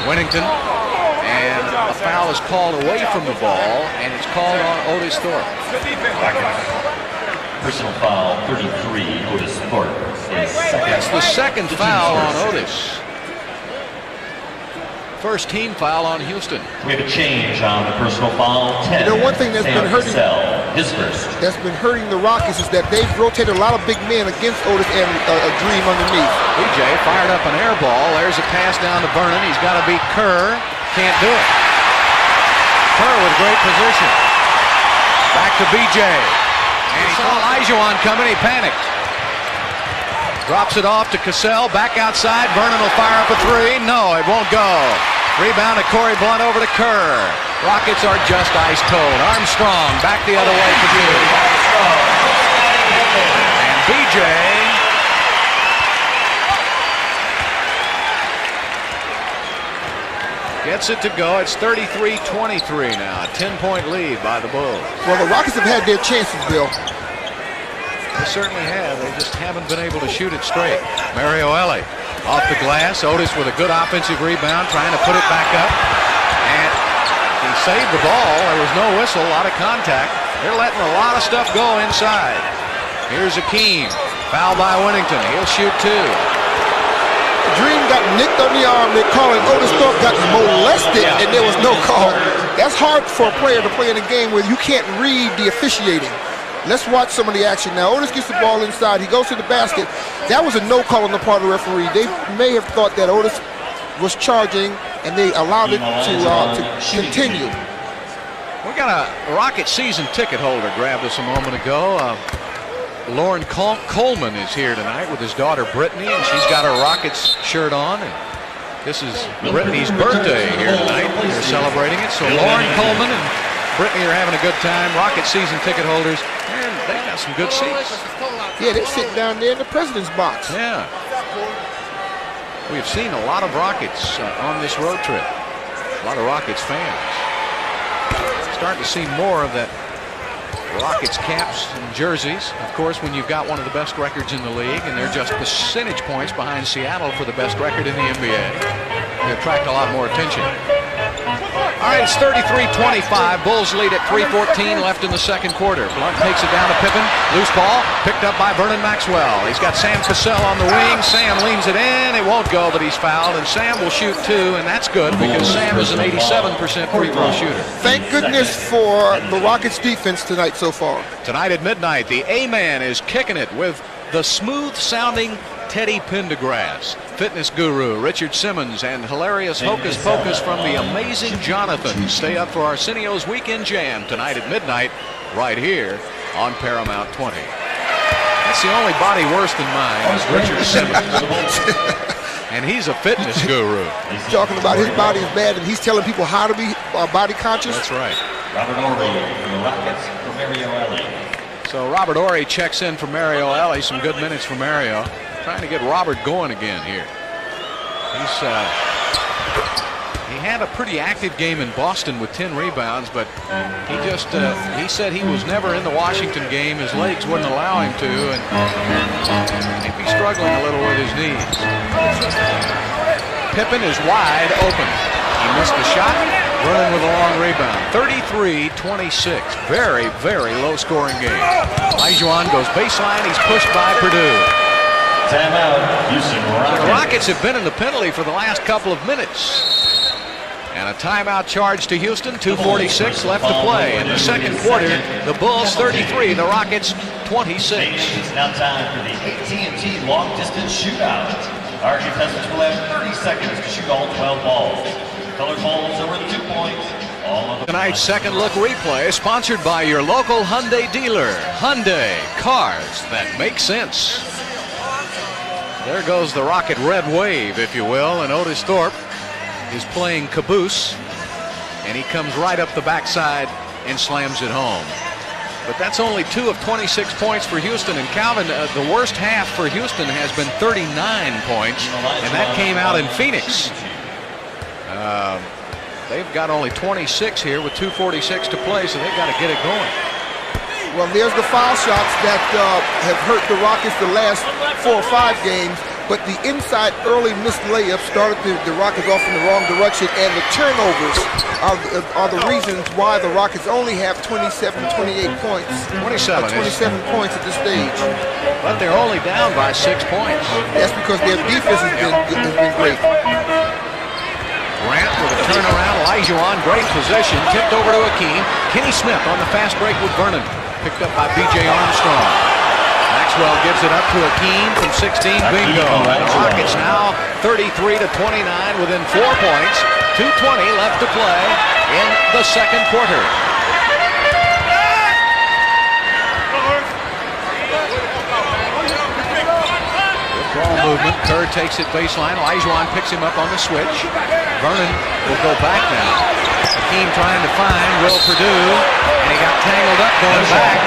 Whittington, and a foul is called away from the ball, and it's called on Otis Thorpe. Personal foul, 33, Otis Thorpe. That's the second foul on Otis. First team foul on Houston. We have a change on the personal foul, 10. You know, one thing that's been hurting his first. That's been hurting the Rockets is that they've rotated a lot of big men against Otis and a Dream underneath. BJ fired up an air ball. There's a pass down to Vernon. He's got to beat Kerr. Can't do it. Kerr with great position. Back to BJ. And he saw Olajuwon coming. He panicked. Drops it off to Cassell. Back outside. Vernon will fire up a 3. No, it won't go. Rebound to Corey Blunt over to Kerr. Rockets are just ice cold. Armstrong back the other way for 2. And BJ gets it to go. It's 33-23 now. A 10-point lead by the Bulls. Well, the Rockets have had their chances, Bill. They certainly have. They just haven't been able to shoot it straight. Mario Ellie off the glass. Otis with a good offensive rebound, trying to put it back up. And he saved the ball. There was no whistle, a lot of contact. They're letting a lot of stuff go inside. Here's Hakeem. Foul by Whittington. He'll shoot 2. Dream got nicked on the arm. They're calling Otis Thorpe got molested, and there was no call. That's hard for a player to play in a game where you can't read the officiating. Let's watch some of the action now. Otis gets the ball inside. He goes to the basket. That was a no call on the part of the referee. They may have thought that Otis was charging, and they allowed it to continue. We got a Rocket season ticket holder grabbed us a moment ago. Lauren Coleman is here tonight with his daughter Brittany, and she's got her Rockets shirt on. And this is Brittany's birthday here tonight. They're celebrating it. So Lauren Coleman and Brittany are having a good time. Rocket season ticket holders, and they got some good seats. Yeah, they sit down there in the president's box. Yeah. We've seen a lot of Rockets on this road trip. A lot of Rockets fans. Starting to see more of that Rockets caps and jerseys. Of course, when you've got one of the best records in the league, and they're just percentage points behind Seattle for the best record in the NBA, they attract a lot more attention. All right, it's 33-25. Bulls lead at 3:14 left in the second quarter. Blunt takes it down to Pippen. Loose ball picked up by Vernon Maxwell. He's got Sam Cassell on the wing. Sam leans it in. It won't go, but he's fouled. And Sam will shoot two, and that's good because Sam is an 87% free throw shooter. Thank goodness for the Rockets defense tonight so far. Tonight at midnight, the A-Man is kicking it with the smooth-sounding Teddy Pendergrass, fitness guru Richard Simmons, and hilarious hocus pocus from the amazing Jonathan. Stay up for Arsenio's Weekend Jam tonight at midnight right here on Paramount 20. That's the only body worse than mine is Richard Simmons. And he's a fitness guru. He's talking about his body is bad, and he's telling people how to be body conscious. That's right. Robert Ory from the Rockets for Mario Ellie. So Robert Ory checks in for Mario Ellie. Some good minutes for Mario. Trying to get Robert going again here. He had a pretty active game in Boston with 10 rebounds, but he said he was never in the Washington game. His legs wouldn't allow him to, and he'd be struggling a little with his knees. Pippen is wide open. He missed the shot. Vernon with a long rebound. 33-26. Very, very low-scoring game. Olajuwon goes baseline. He's pushed by Purdue. Timeout, Houston Rockets. The Rockets have been in the penalty for the last couple of minutes. And a timeout charge to Houston. 2:46 left to play in the second quarter. The Bulls 33, the Rockets 26. It's now time for the AT&T long distance shootout. Our contestants will have 30 seconds to shoot all 12 balls. Colored balls over the 2 points. Tonight's second look replay is sponsored by your local Hyundai dealer. Hyundai, cars that make sense. There goes the Rocket red wave, if you will, and Otis Thorpe is playing caboose, and he comes right up the backside and slams it home. But that's only 2 of 26 points for Houston. And Calvin, the worst half for Houston has been 39 points, and that came out in Phoenix. They've got only 26 here with 2:46 to play, so they've got to get it going. Well, there's the foul shots that have hurt the Rockets the last 4 or 5 games, but the inside early missed layups started the Rockets off in the wrong direction, and the turnovers are the reasons why the Rockets only have 27 points at this stage. But they're only down by 6 points. That's because their defense has been great. Grant with a turnaround. Olajuwon, great position. Tipped over to Hakeem. Kenny Smith on the fast break with Vernon. Picked up by B.J. Armstrong. Maxwell gives it up to Hakeem from 16. Bingo. The Rockets now 33-29 within 4 points. 2:20 left to play in the second quarter. Ball movement. Kerr takes it baseline. Olajuwon picks him up on the switch. Vernon will go back now. Hakeem trying to find Will Purdue, and he got tangled up going back.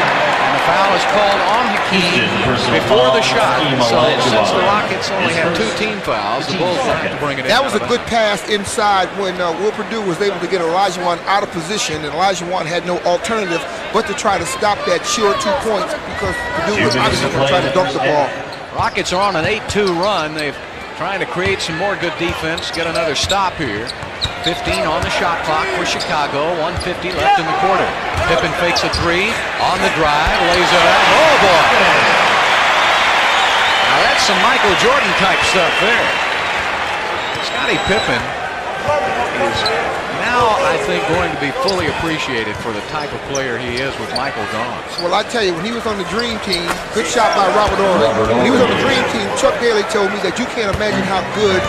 And the foul is called on Hakeem before the shot. So since the Rockets only have 2 team fouls, the Bulls will have to bring it in. That was a good pass inside when Will Purdue was able to get Olajuwon out of position, and Olajuwon had no alternative but to try to stop that sure 2 points because Purdue was obviously going to try to dunk the ball. Rockets are on an 8-2 run. They've trying to create some more good defense, get another stop here. 15 on the shot clock for Chicago, 1:50 left in the quarter. Pippen fakes a 3 on the drive, lays it up. Oh boy! Now that's some Michael Jordan type stuff there. Scottie Pippen is now, I think, going to be fully appreciated for the type of player he is with Michael gone. Well, I tell you, when he was on the Dream Team, good shot by Robert Ory. When he was on the Dream Team, Chuck Daly told me that you can't imagine how good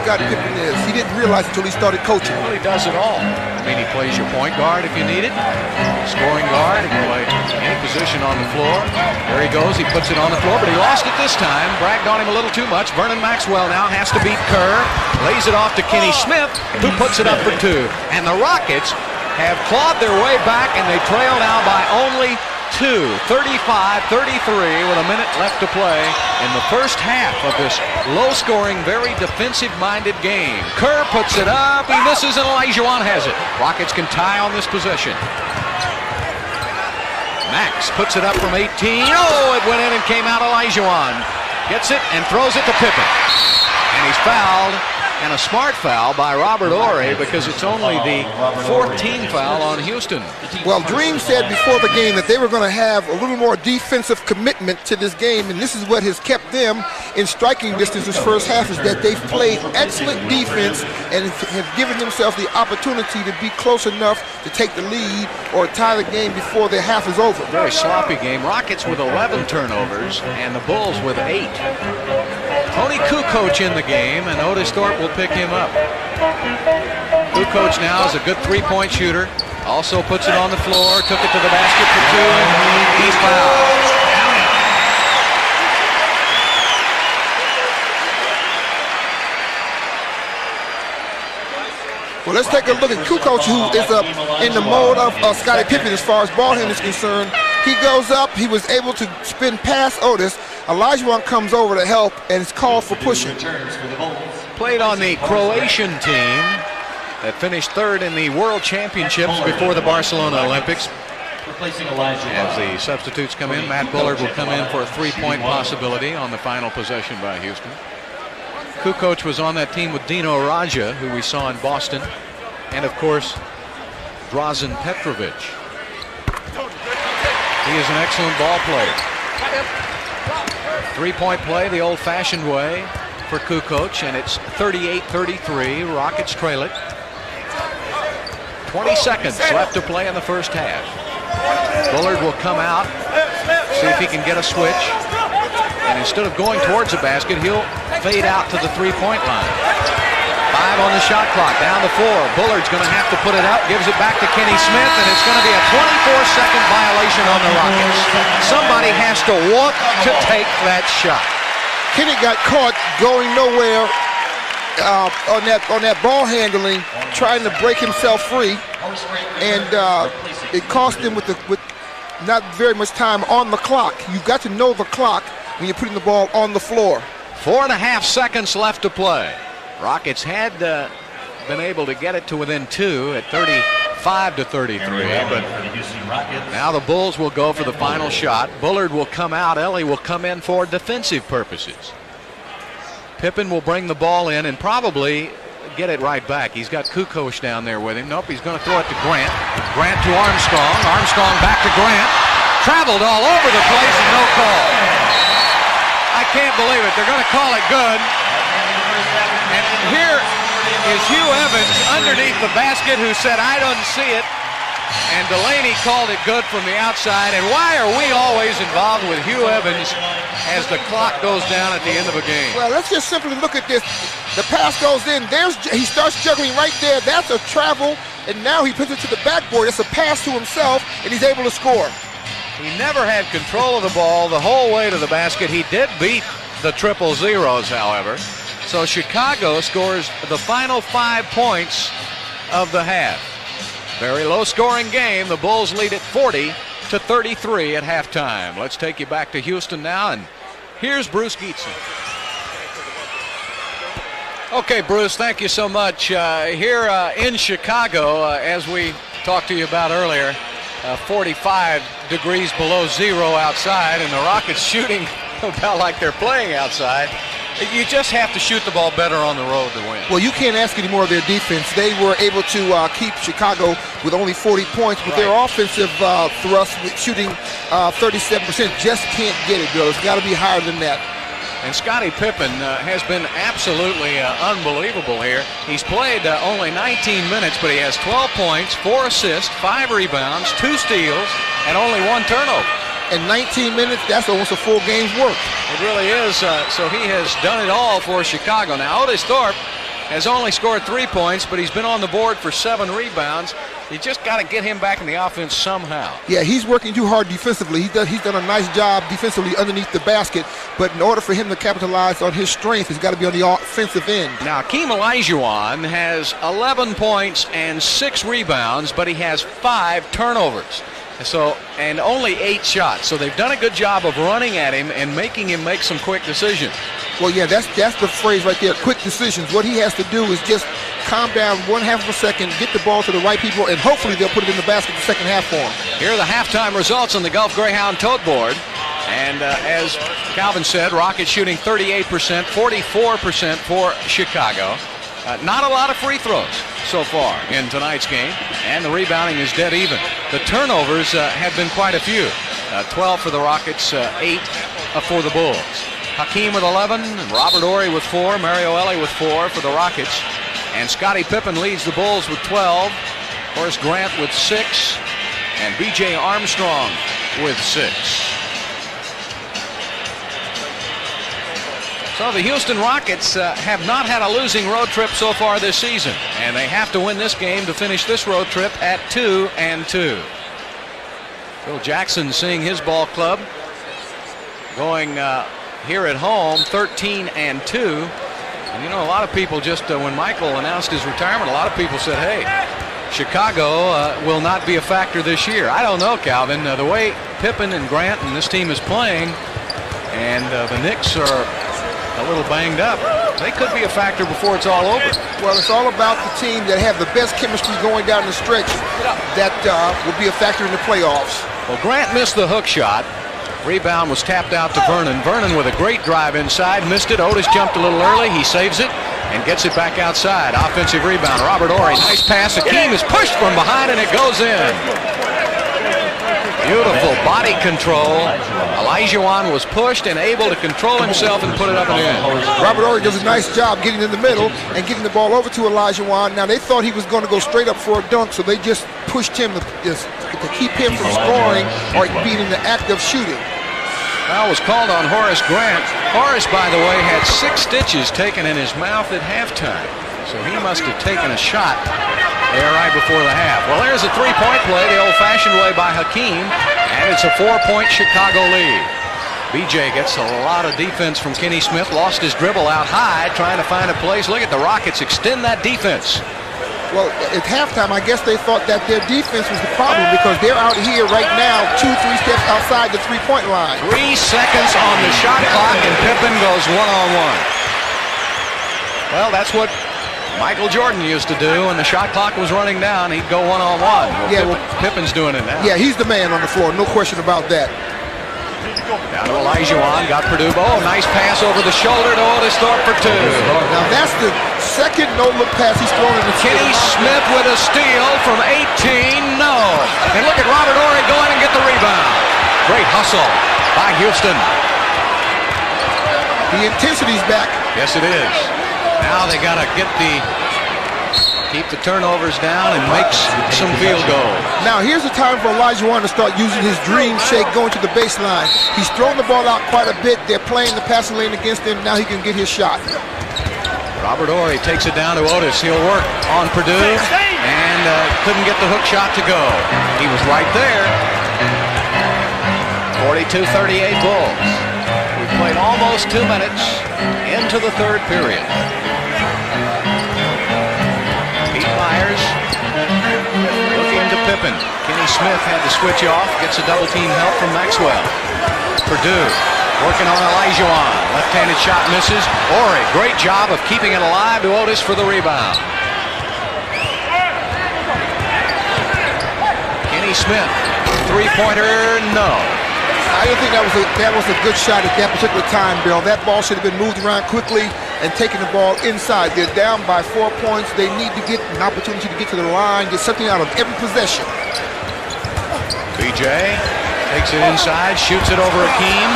Scottie Pippen is. He didn't realize it until he started coaching. Well, he does it all. I mean, he plays your point guard if you need it, scoring guard, he can play any position on the floor. There he goes, he puts it on the floor, but he lost it this time. Bragged on him a little too much. Vernon Maxwell now has to beat Kerr. Lays it off to Kenny Smith, who puts it up for 2. And the Rockets have clawed their way back, and they trail now by only 2. 35-33 with a minute left to play in the first half of this low-scoring, very defensive-minded game. Kerr puts it up, he misses, and Olajuwon has it. Rockets can tie on this possession. Max puts it up from 18. Oh, it went in and came out. Olajuwon gets it and throws it to Pippen. And he's fouled And a smart foul by Robert Horry because it's only the 14th team foul on Houston. Well, Dream said before the game that they were going to have a little more defensive commitment to this game, and this is what has kept them in striking distance this first half, is that they've played excellent defense and have given themselves the opportunity to be close enough to take the lead or tie the game before the half is over. Very sloppy game. Rockets with 11 turnovers and the Bulls with 8. Tony Kukoc in the game, and Otis Thorpe will pick him up. Kukoc now is a good three-point shooter. Also puts it on the floor, took it to the basket for 2, and he's fouled. Well, let's take a look at Kukoc, who is in the mode of Scottie Pippen as far as ball handling is concerned. He goes up, he was able to spin past Otis. Olajuwon comes over to help, and it's called for pushing. Played on the Croatian team that finished 3rd in the World Championships before the Barcelona Olympics. As the substitutes come in, Matt Bullard will come in for a three-point possibility on the final possession by Houston. Kukoc was on that team with Dino Raja, who we saw in Boston, and of course Drazen Petrovic. He is an excellent ball player. Three-point play the old-fashioned way for Kukoc, and it's 38-33. Rockets trail it. 20 seconds left to play in the first half. Bullard will come out, see if he can get a switch. And instead of going towards the basket, he'll fade out to the three-point line. 5 on the shot clock, down to 4. Bullard's going to have to put it up, gives it back to Kenny Smith, and it's going to be a 24-second violation on the Rockets. Somebody has to want to take that shot. Kenny got caught going nowhere on that ball handling, trying to break himself free, and it cost him with not very much time on the clock. You've got to know the clock when you're putting the ball on the floor. 4.5 seconds left to play. Rockets had been able to get it to within 2 at 35-33, but now the Bulls will go for the final shot. Bullard will come out. Ellie will come in for defensive purposes. Pippen will bring the ball in and probably get it right back. He's got Kukoc down there with him. Nope, he's going to throw it to Grant. Grant to Armstrong. Armstrong back to Grant. Traveled all over the place and no call. I can't believe it. They're going to call it good. And here is Hugh Evans underneath the basket, who said, I don't see it. And Delaney called it good from the outside. And why are we always involved with Hugh Evans as the clock goes down at the end of a game? Well, let's just simply look at this. The pass goes in. He starts juggling right there. That's a travel. And now he puts it to the backboard. It's a pass to himself, and he's able to score. He never had control of the ball the whole way to the basket. He did beat the triple zeros, however. So Chicago scores the final 5 points of the half. Very low-scoring game. The Bulls lead at 40-33 at halftime. Let's take you back to Houston now, and here's Bruce Gietzen. Okay, Bruce, thank you so much. Here in Chicago, as we talked to you about earlier, 45 degrees below zero outside, and the Rockets shooting about like they're playing outside. You just have to shoot the ball better on the road to win. Well, you can't ask any more of their defense. They were able to keep Chicago with only 40 points, but their offensive thrust with shooting 37% just can't get it, Bill. It's got to be higher than that. And Scottie Pippen has been absolutely unbelievable here. He's played only 19 minutes, but he has 12 points, 4 assists, 5 rebounds, 2 steals, and only 1 turnover. In 19 minutes, that's almost a full game's work. It really is. So he has done it all for Chicago. Now, Otis Thorpe has only scored 3 points, but he's been on the board for 7 rebounds. You just got to get him back in the offense somehow. Yeah, he's working too hard defensively. He's done a nice job defensively underneath the basket, but in order for him to capitalize on his strength, he's got to be on the offensive end. Now, Hakeem Olajuwon has 11 points and 6 rebounds, but he has 5 turnovers. And only 8 shots. So they've done a good job of running at him and making him make some quick decisions. Well, yeah, that's the phrase right there, quick decisions. What he has to do is just calm down 1/2 of a second, get the ball to the right people, and hopefully they'll put it in the basket the second half for him. Here are the halftime results on the Gulf Greyhound tote board. And as Calvin said, Rockets shooting 38%, 44% for Chicago. Not a lot of free throws so far in tonight's game, and the rebounding is dead even. The turnovers have been quite a few. 12 for the Rockets, 8 for the Bulls. Hakeem with 11, Robert Horry with 4, Mario Elie with 4 for the Rockets. And Scottie Pippen leads the Bulls with 12. Horace Grant with 6. And B.J. Armstrong with 6. So the Houston Rockets have not had a losing road trip so far this season. And they have to win this game to finish this road trip at 2-2. Phil Jackson seeing his ball club going here at home 13-2. And you know, a lot of people just when Michael announced his retirement, a lot of people said, hey, Chicago will not be a factor this year. I don't know, Calvin. The way Pippen and Grant and this team is playing, and the Knicks are a little banged up, they could be a factor before it's all over. Well, it's all about the team that have the best chemistry going down the stretch that will be a factor in the playoffs. Well, Grant missed the hook shot. Rebound was tapped out to Vernon. Vernon with a great drive inside, missed it. Otis jumped a little early. He saves it and gets it back outside. Offensive rebound. Robert Horry, nice pass. Hakeem is pushed from behind and it goes in. Beautiful body control. Olajuwon was pushed and able to control himself and put it up and in. Robert Horry does a nice job getting in the middle and getting the ball over to Olajuwon. Now they thought he was going to go straight up for a dunk, so they just pushed him to keep him from scoring or being in the act of shooting. Foul was called on Horace Grant. Horace, by the way, had 6 stitches taken in his mouth at halftime. So he must have taken a shot there right before the half. Well, there's a 3-point play the old-fashioned way by Hakeem, and it's a 4-point Chicago lead. BJ gets a lot of defense from Kenny Smith, lost his dribble out high, trying to find a place. Look at the Rockets extend that defense. Well, at halftime, I guess they thought that their defense was the problem because they're out here right now 2-3 steps outside the 3-point line. 3 seconds on the shot clock, and Pippen goes one-on-one. Well, that's what Michael Jordan used to do when the shot clock was running down. He'd go one-on-one. Pippen's doing it now. Yeah, he's the man on the floor, no question about that. Down to Olajuwon, got Perdue. Oh, nice pass over the shoulder to Otis Thorpe for 2. Now that's the second no-look pass he's thrown in the Kenny Smith with a steal from 18. No. And look at Robert Horry go in and get the rebound. Great hustle by Houston. The intensity's back. Yes, it is. Now they got to keep the turnovers down and make some field goals. Now here's the time for Olajuwon to start using his dream shake going to the baseline. He's thrown the ball out quite a bit. They're playing the passing lane against him. Now he can get his shot. Robert Horry takes it down to Otis. He'll work on Perdue and couldn't get the hook shot to go. He was right there. 42-38 Bulls. We've played almost 2 minutes into the third period. Myers looking to Pippen. Kenny Smith had to switch off, gets a double team help from Maxwell. Perdue working on Olajuwon. Left-handed shot misses. Horry, great job of keeping it alive to Otis for the rebound. Kenny Smith, 3-pointer, no. I don't think that was a good shot at that particular time, Bill. That ball should have been moved around quickly and taking the ball inside. They're down by 4 points. They need to get an opportunity to get to the line, get something out of every possession. BJ takes it inside, shoots it over Hakeem,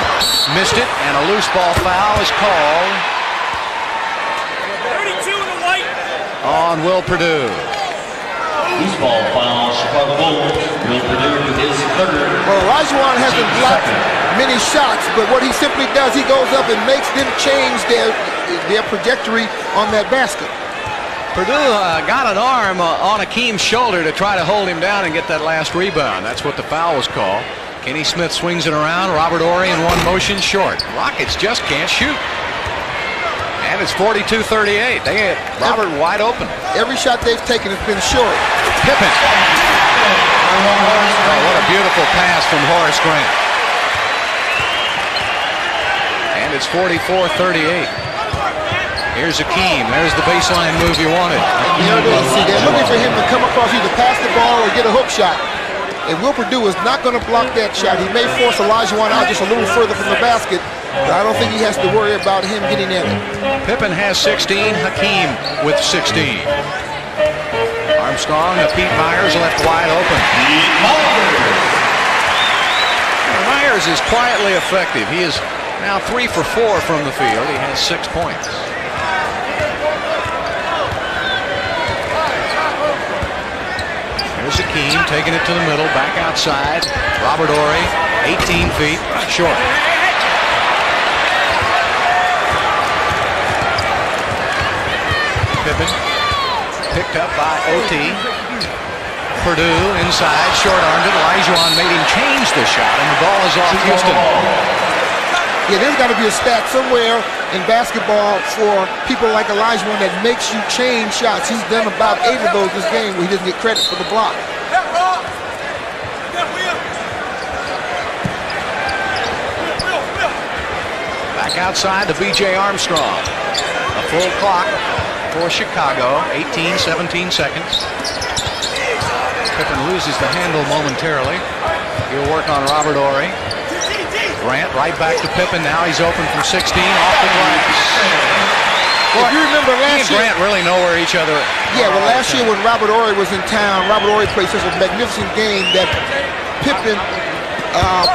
missed it, and a loose ball foul is called 32 in the white on Will Perdue. Loose ball foul, Chicago Bulls. Will Perdue with his third. Well, Olajuwon hasn't blocked many shots, but what he simply does, he goes up and makes them change their trajectory on that basket. Perdue got an arm on Hakeem's shoulder to try to hold him down and get that last rebound. That's what the foul was called. Kenny Smith swings it around. Robert Horry in one motion short. Rockets just can't shoot. And it's 42-38. They had Robert wide open. Every shot they've taken has been short. Pippen. Oh, what a beautiful pass from Horace Grant. And it's 44-38. Here's Hakeem. There's the baseline move you wanted. There it is. See, they're looking for him to come across, either pass the ball or get a hook shot. And Will Perdue is not going to block that shot. He may force Olajuwon out just a little further from the basket, But I don't think he has to worry about him getting in it. Pippen has 16. Hakeem with 16. Armstrong to Pete Myers, left wide open. Myers is quietly effective. He is now 3 for 4 from the field. He has 6 points. Here's Hakeem taking it to the middle, back outside. Robert Horry, 18 feet, short. Pippen picked up by OT. Purdue inside, short-armed it. Olajuwon made him change the shot, and the ball is off Houston. Yeah, there's got to be a stat somewhere in basketball for people like Olajuwon that makes you change shots. He's done about 8 of those this game where he doesn't get credit for the block. Back outside to B.J. Armstrong. A full clock for Chicago, 17 seconds. Pippen loses the handle momentarily. He'll work on Robert Horry. Grant right back to Pippen. Now he's open from 16 off the glass. Well, if you remember last year, Grant really know where each other. Yeah, well, last year when Robert Horry was in town, Robert Horry played such a magnificent game that Pippen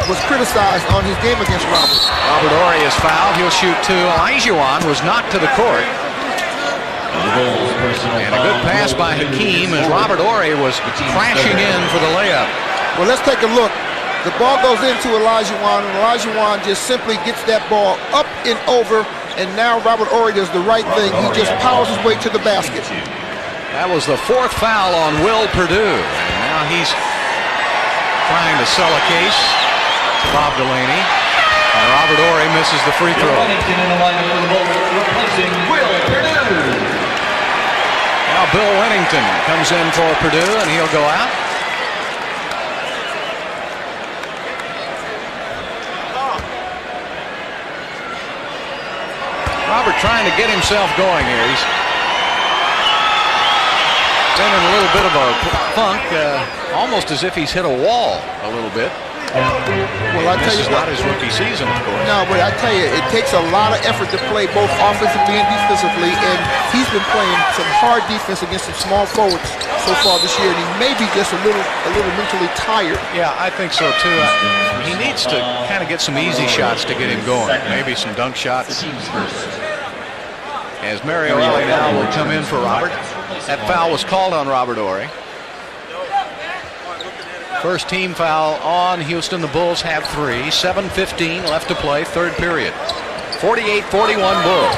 was criticized on his game against Robert. Robert Horry is fouled. He'll shoot 2. Olajuwon was knocked to the court. And a good pass by Hakeem as Robert Horry was crashing in for the layup. Well, let's take a look. The ball goes into Olajuwon, and Olajuwon just simply gets that ball up and over, and now Robert Horry does the right thing. He just powers his way to the basket. That was the 4th foul on Will Purdue. And now he's trying to sell a case to Bob Delaney. And Robert Horry misses the free throw. Now Bill Wennington comes in for Purdue, and he'll go out. Robert trying to get himself going here. He's been in a little bit of a funk, almost as if he's hit a wall a little bit. Well, I tell this you is what, not his rookie season, of course. No, but I tell you, it takes a lot of effort to play both offensively and defensively, and he's been playing some hard defense against some small forwards so far this year, and he may be just a little mentally tired. Yeah, I think so too. He needs to kind of get some easy shots to get him going. Maybe some dunk shots. As Mario Ellie now will come in for Robert. That foul was called on Robert Horry. First team foul on Houston. The Bulls have 3. 7:15 left to play, 3rd period. 48-41 Bulls.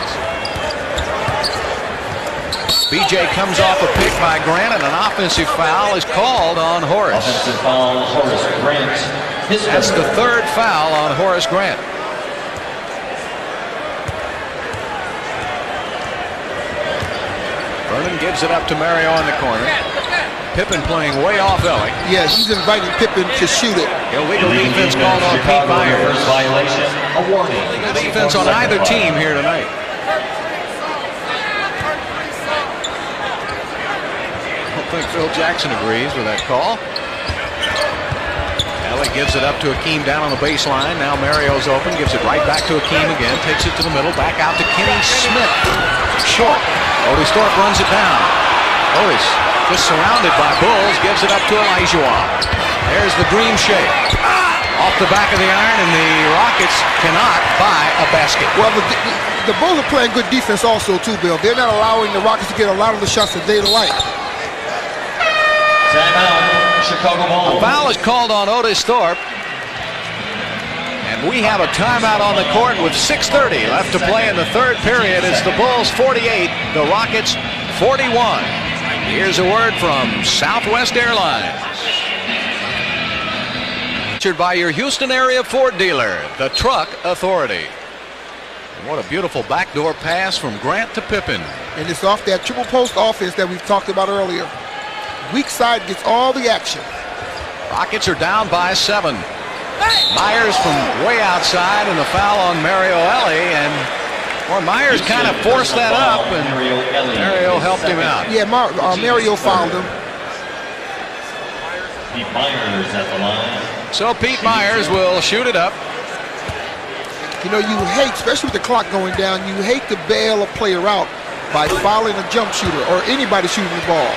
BJ comes off a pick by Grant, and an offensive foul is called on Horace. Offensive foul, Horace Grant. That's the 3rd foul on Horace Grant. Vernon gives it up to Mario in the corner. Pippen playing way off Ellie. Yes, he's inviting Pippen to shoot it. Illegal defense called on Pete Myers. Violation, a warning. Illegal defense on either team here tonight. I don't think Phil Jackson agrees with that call. Ellie gives it up to Hakeem down on the baseline. Now Mario's open, gives it right back to Hakeem again. Takes it to the middle, back out to Kenny Smith. Short. Otis Thorpe runs it down. Otis just surrounded by Bulls, gives it up to Olajuwon. There's the dream shake. Off the back of the iron, and the Rockets cannot buy a basket. Well, the Bulls are playing good defense also, too, Bill. They're not allowing the Rockets to get a lot of the shots that they like. Timeout, Chicago Bulls. A foul is called on Otis Thorpe. And we have a timeout on the court with 6:30 left to play in the 3rd period. It's the Bulls 48, the Rockets 41. Here's a word from Southwest Airlines. Featured by your Houston area Ford dealer, the Truck Authority. And what a beautiful backdoor pass from Grant to Pippen. And it's off that triple post offense that we've talked about earlier. Weak side gets all the action. Rockets are down by 7. Myers from way outside, and the foul on Mario Ellie, and well, Myers kind of forced that up, and Mario helped him out. Yeah, Mario fouled him. Pete Myers at the line. So Pete Myers will shoot it up. You know, you hate, especially with the clock going down, you hate to bail a player out by fouling a jump shooter or anybody shooting the ball.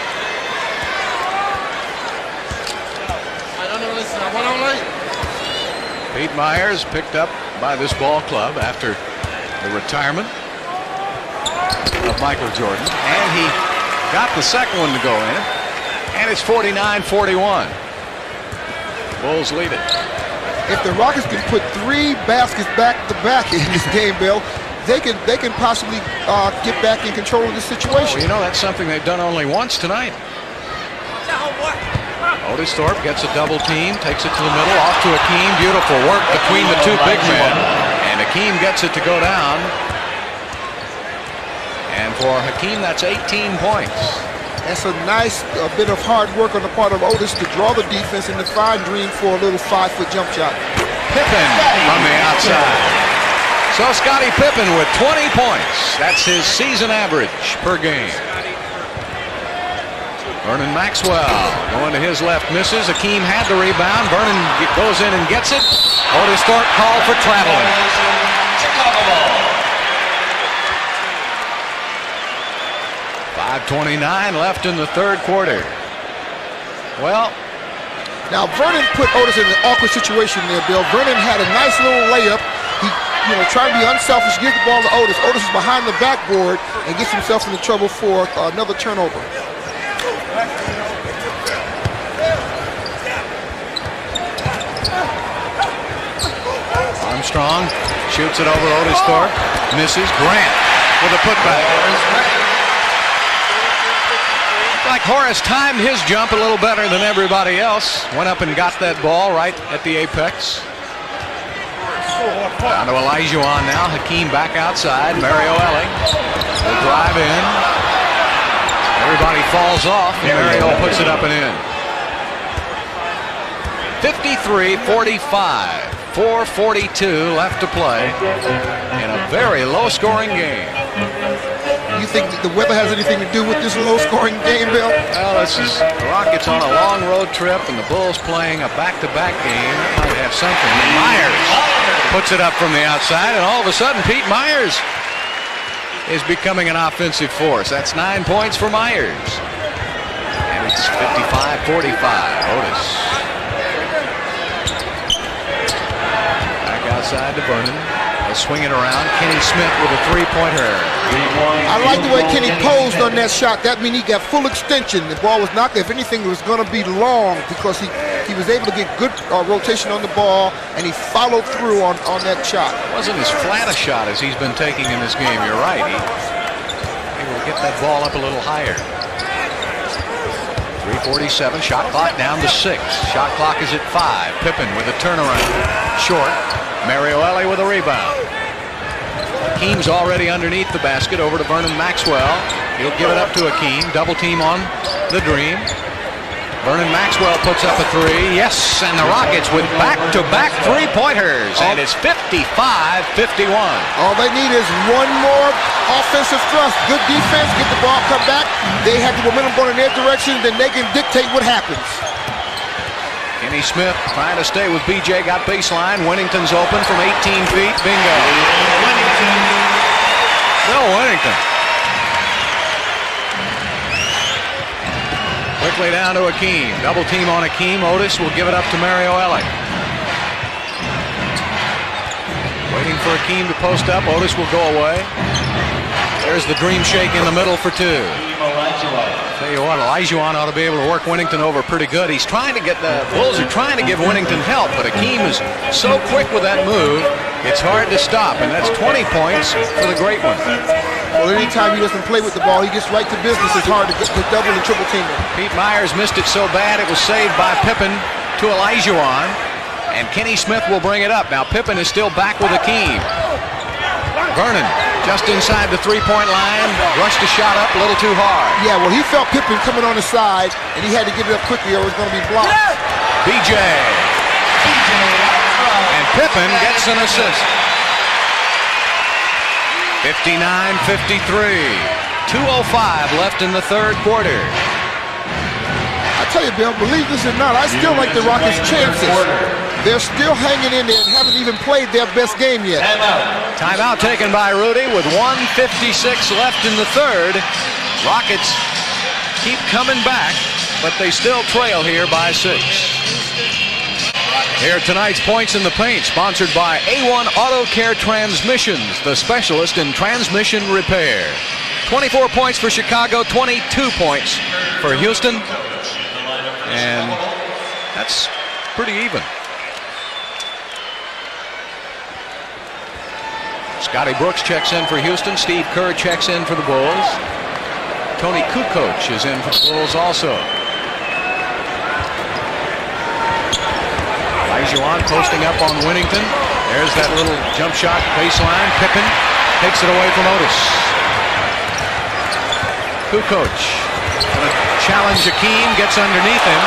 Pete Myers picked up by this ball club after the retirement of Michael Jordan, and he got the second one to go in, and it's 49-41. Bulls lead it. If the Rockets can put 3 baskets back to back in this game, Bill, they can possibly get back in control of the situation. Well, you know, that's something they've done only once tonight. Otis Thorpe gets a double team, takes it to the middle, off to Hakeem. Beautiful work between the two big men, and Hakeem gets it to go down. And for Hakeem, that's 18 points. That's a nice bit of hard work on the part of Otis to draw the defense and to find Dream for a little 5-foot jump shot. Pippen from the outside. So Scottie Pippen with 20 points. That's his season average per game. Vernon Maxwell going to his left, misses. Hakeem had the rebound. Vernon goes in and gets it. Otis Thorpe called for traveling. Chicago ball. 5:29 left in the third quarter. Well, now Vernon put Otis in an awkward situation there, Bill. Vernon had a nice little layup. He, trying to be unselfish, gives the ball to Otis. Otis is behind the backboard and gets himself into trouble for another turnover. Armstrong shoots it over Otis Thorpe, misses. Grant with a putback. Like Horace timed his jump a little better than everybody else. Went up and got that ball right at the apex. Down to Olajuwon now. Hakeem back outside. Mario Ellie will drive in. Everybody falls off. Mario puts it up and in. 53-45. 4:42 left to play in a very low-scoring game. You think that the weather has anything to do with this low-scoring game, Bill? Well, this is the Rockets on a long road trip, and the Bulls playing a back-to-back game. That might have something. And Myers puts it up from the outside, and all of a sudden, Pete Myers is becoming an offensive force. That's 9 points for Myers. And it's 55-45. Otis. Back outside to Vernon. They'll swing it around. Kenny Smith with a three-pointer. I like the way Kenny posed on that shot. That means he got full extension. The ball was not, if anything, it was going to be long because he was able to get good rotation on the ball, and he followed through on that shot. It wasn't as flat a shot as he's been taking in this game. You're right. He able to get that ball up a little higher. 3:47. Shot clock down to 6. Shot clock is at 5. Pippen with a turnaround. Short. Mario Ellie with a rebound. Hakeem's already underneath the basket. Over to Vernon Maxwell. He'll give it up to Hakeem. Double team on the Dream. Vernon Maxwell puts up a 3. Yes, and the Rockets with back-to-back three-pointers. And it's 55-51. All they need is one more offensive thrust. Good defense, get the ball, come back. They have the momentum going in their direction, then they can dictate what happens. Kenny Smith trying to stay with BJ. Got baseline. Winnington's open from 18 feet. Bingo. Bill Winnington. Quickly down to Hakeem. Double team on Hakeem. Otis will give it up to Mario Ellie. Waiting for Hakeem to post up. Otis will go away. There's the Dream shake in the middle for 2. Tell you what, Olajuwon ought to be able to work Winnington over pretty good. He's trying to get the Bulls are trying to give Winnington help, but Hakeem is so quick with that move, it's hard to stop, and that's 20 points for the great one. Well, anytime he doesn't play with the ball, he gets right to business. It's hard to double and triple team him. Pete Myers missed it so bad it was saved by Pippen to Olajuwon, and Kenny Smith will bring it up. Now Pippen is still back with Hakeem. Vernon just inside the three-point line, rushed the shot up a little too hard. Yeah, well, he felt Pippen coming on the side, and he had to get it up quickly or it was going to be blocked. BJ. And Pippen gets an assist. 59-53. 2:05 left in the third quarter. I tell you, Bill, believe this or not, I still like the Rockets' chances. They're still hanging in there and haven't even played their best game yet. Timeout taken by Rudy with 1:56 left in the third. Rockets keep coming back, but they still trail here by 6. Here are tonight's points in the paint, sponsored by A1 Auto Care Transmissions, the specialist in transmission repair. 24 points for Chicago, 22 points for Houston, and that's pretty even. Scotty Brooks checks in for Houston. Steve Kerr checks in for the Bulls. Tony Kukoc is in for the Bulls also. Olajuwon posting up on Winnington. There's that little jump shot baseline. Pippen takes it away from Otis. Kukoc going to challenge Hakeem, gets underneath him,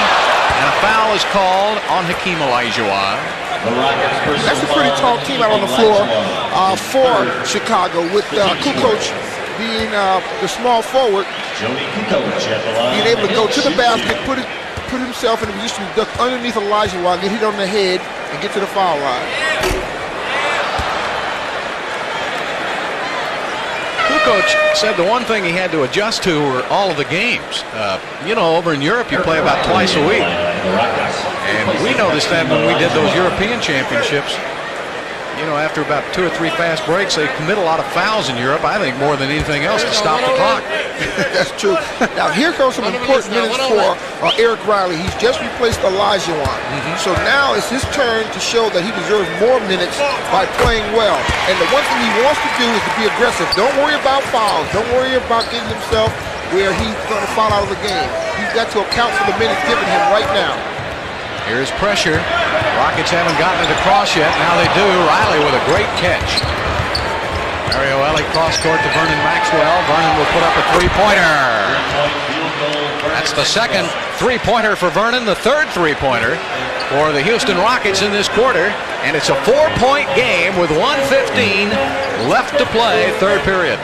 and a foul is called on Hakeem Olajuwon. That's a pretty tall team out on the floor for Chicago, with Kukoc being the small forward, being able to go to the basket, put himself in a position to duck underneath Olajuwon, get hit on the head, and get to the foul line. Kukoc said the one thing he had to adjust to were all of the games. You know, over in Europe, you play about twice a week. And we noticed that when we did those European championships. You know, after about 2 or 3 fast breaks, they commit a lot of fouls in Europe, I think more than anything else, to stop the clock. That's true. Now, here goes some important minutes for Eric Riley. He's just replaced Olajuwon. So now it's his turn to show that he deserves more minutes by playing well. And the one thing he wants to do is to be aggressive. Don't worry about fouls. Don't worry about getting himself where he's going to foul out of the game. He's got to account for the minutes given him right now. Here's pressure. Rockets haven't gotten it across yet. Now they do. Riley with a great catch. Mario Elie cross court to Vernon Maxwell. Vernon will put up a three-pointer. That's the second three-pointer for Vernon, the third three-pointer for the Houston Rockets in this quarter. And it's a 4-point game with 1:15 left to play, third period.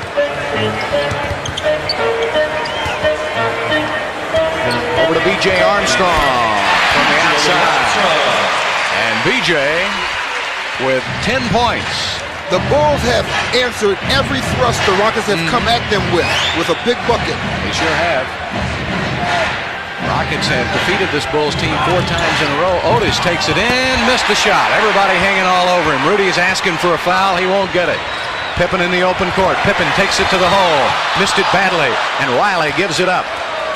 Over to B.J. Armstrong from the outside. And B.J. with 10 points. The Bulls have answered every thrust the Rockets have come at them with a big bucket. They sure have. Rockets have defeated this Bulls team 4 times in a row. Otis takes it in, missed the shot. Everybody hanging all over him. Rudy is asking for a foul. He won't get it. Pippen in the open court. Pippen takes it to the hole. Missed it badly. And Riley gives it up.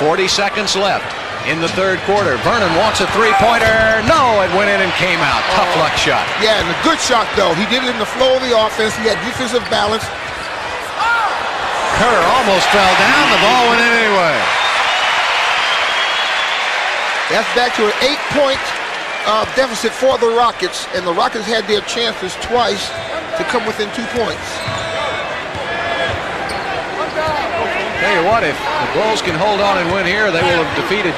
40 seconds left in the third quarter. Vernon wants a three-pointer. No, it went in and came out. Tough luck shot. Yeah, and a good shot, though. He did it in the flow of the offense. He had defensive balance. Kerr almost fell down. The ball went in anyway. That's back to an 8-point deficit for the Rockets, and the Rockets had their chances twice to come within 2 points. Tell you what, if the Bulls can hold on and win here, they will have defeated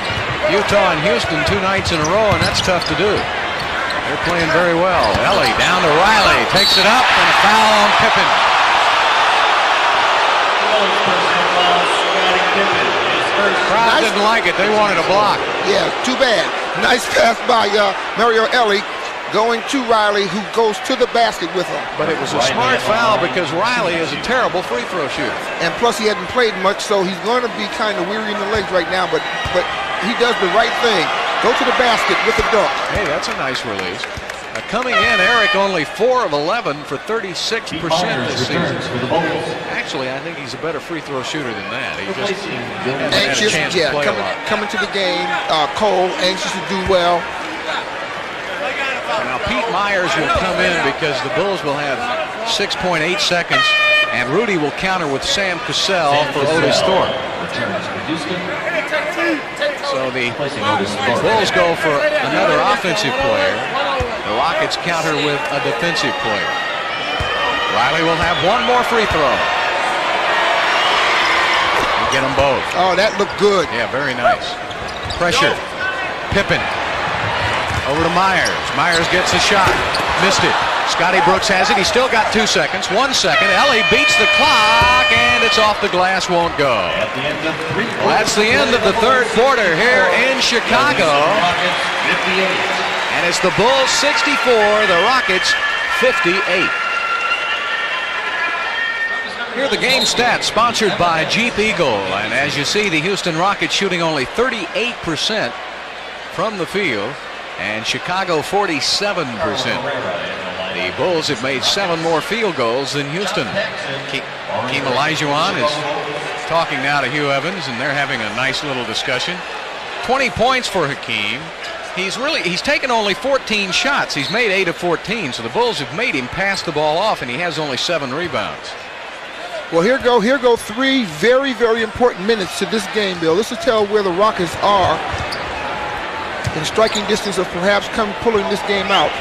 Utah and Houston 2 nights in a row, and that's tough to do. They're playing very well. Elie down to Riley, takes it up, and a foul on Pippen. Crowd didn't like it. They wanted a block. Yeah, too bad. Nice pass by Mario Elie, going to Riley, who goes to the basket with him. But it was a smart foul because Riley is a terrible free throw shooter. And plus he hadn't played much, so he's going to be kind of weary in the legs right now, but he does the right thing. Go to the basket with a dunk. Hey, that's a nice release. Coming in, Eric only 4 of 11 for 36% this season. Actually, I think he's a better free throw shooter than that. He just hasn't had a chance to play a lot. Coming to the game, Cole, anxious to do well. Now Pete Myers will come in because the Bulls will have 6.8 seconds, and Rudy will counter with Sam Cassell for Otis Thorpe. So the Bulls go for another offensive player. The Rockets counter with a defensive player. Riley will have one more free throw. And get them both. Oh, that looked good. Yeah, very nice. Pressure. Pippen. Over to Myers. Myers gets a shot. Missed it. Scottie Brooks has it. He's still got 2 seconds. 1 second. Ellie beats the clock, and it's off the glass. Won't go. Well, that's the end of the third quarter here in Chicago. And it's the Bulls 64, the Rockets 58. Here are the game stats sponsored by Jeep Eagle. And as you see, the Houston Rockets shooting only 38% from the field, and Chicago 47%. The Bulls have made 7 more field goals than Houston. Hakeem Olajuwon is talking now to Hugh Evans, and they're having a nice little discussion. 20 points for Hakeem. He's taken only 14 shots. He's made 8 of 14, so the Bulls have made him pass the ball off, and he has only 7 rebounds. Well, here go 3 very, very important minutes to this game, Bill. This will tell where the Rockets are in striking distance of perhaps pulling this game out.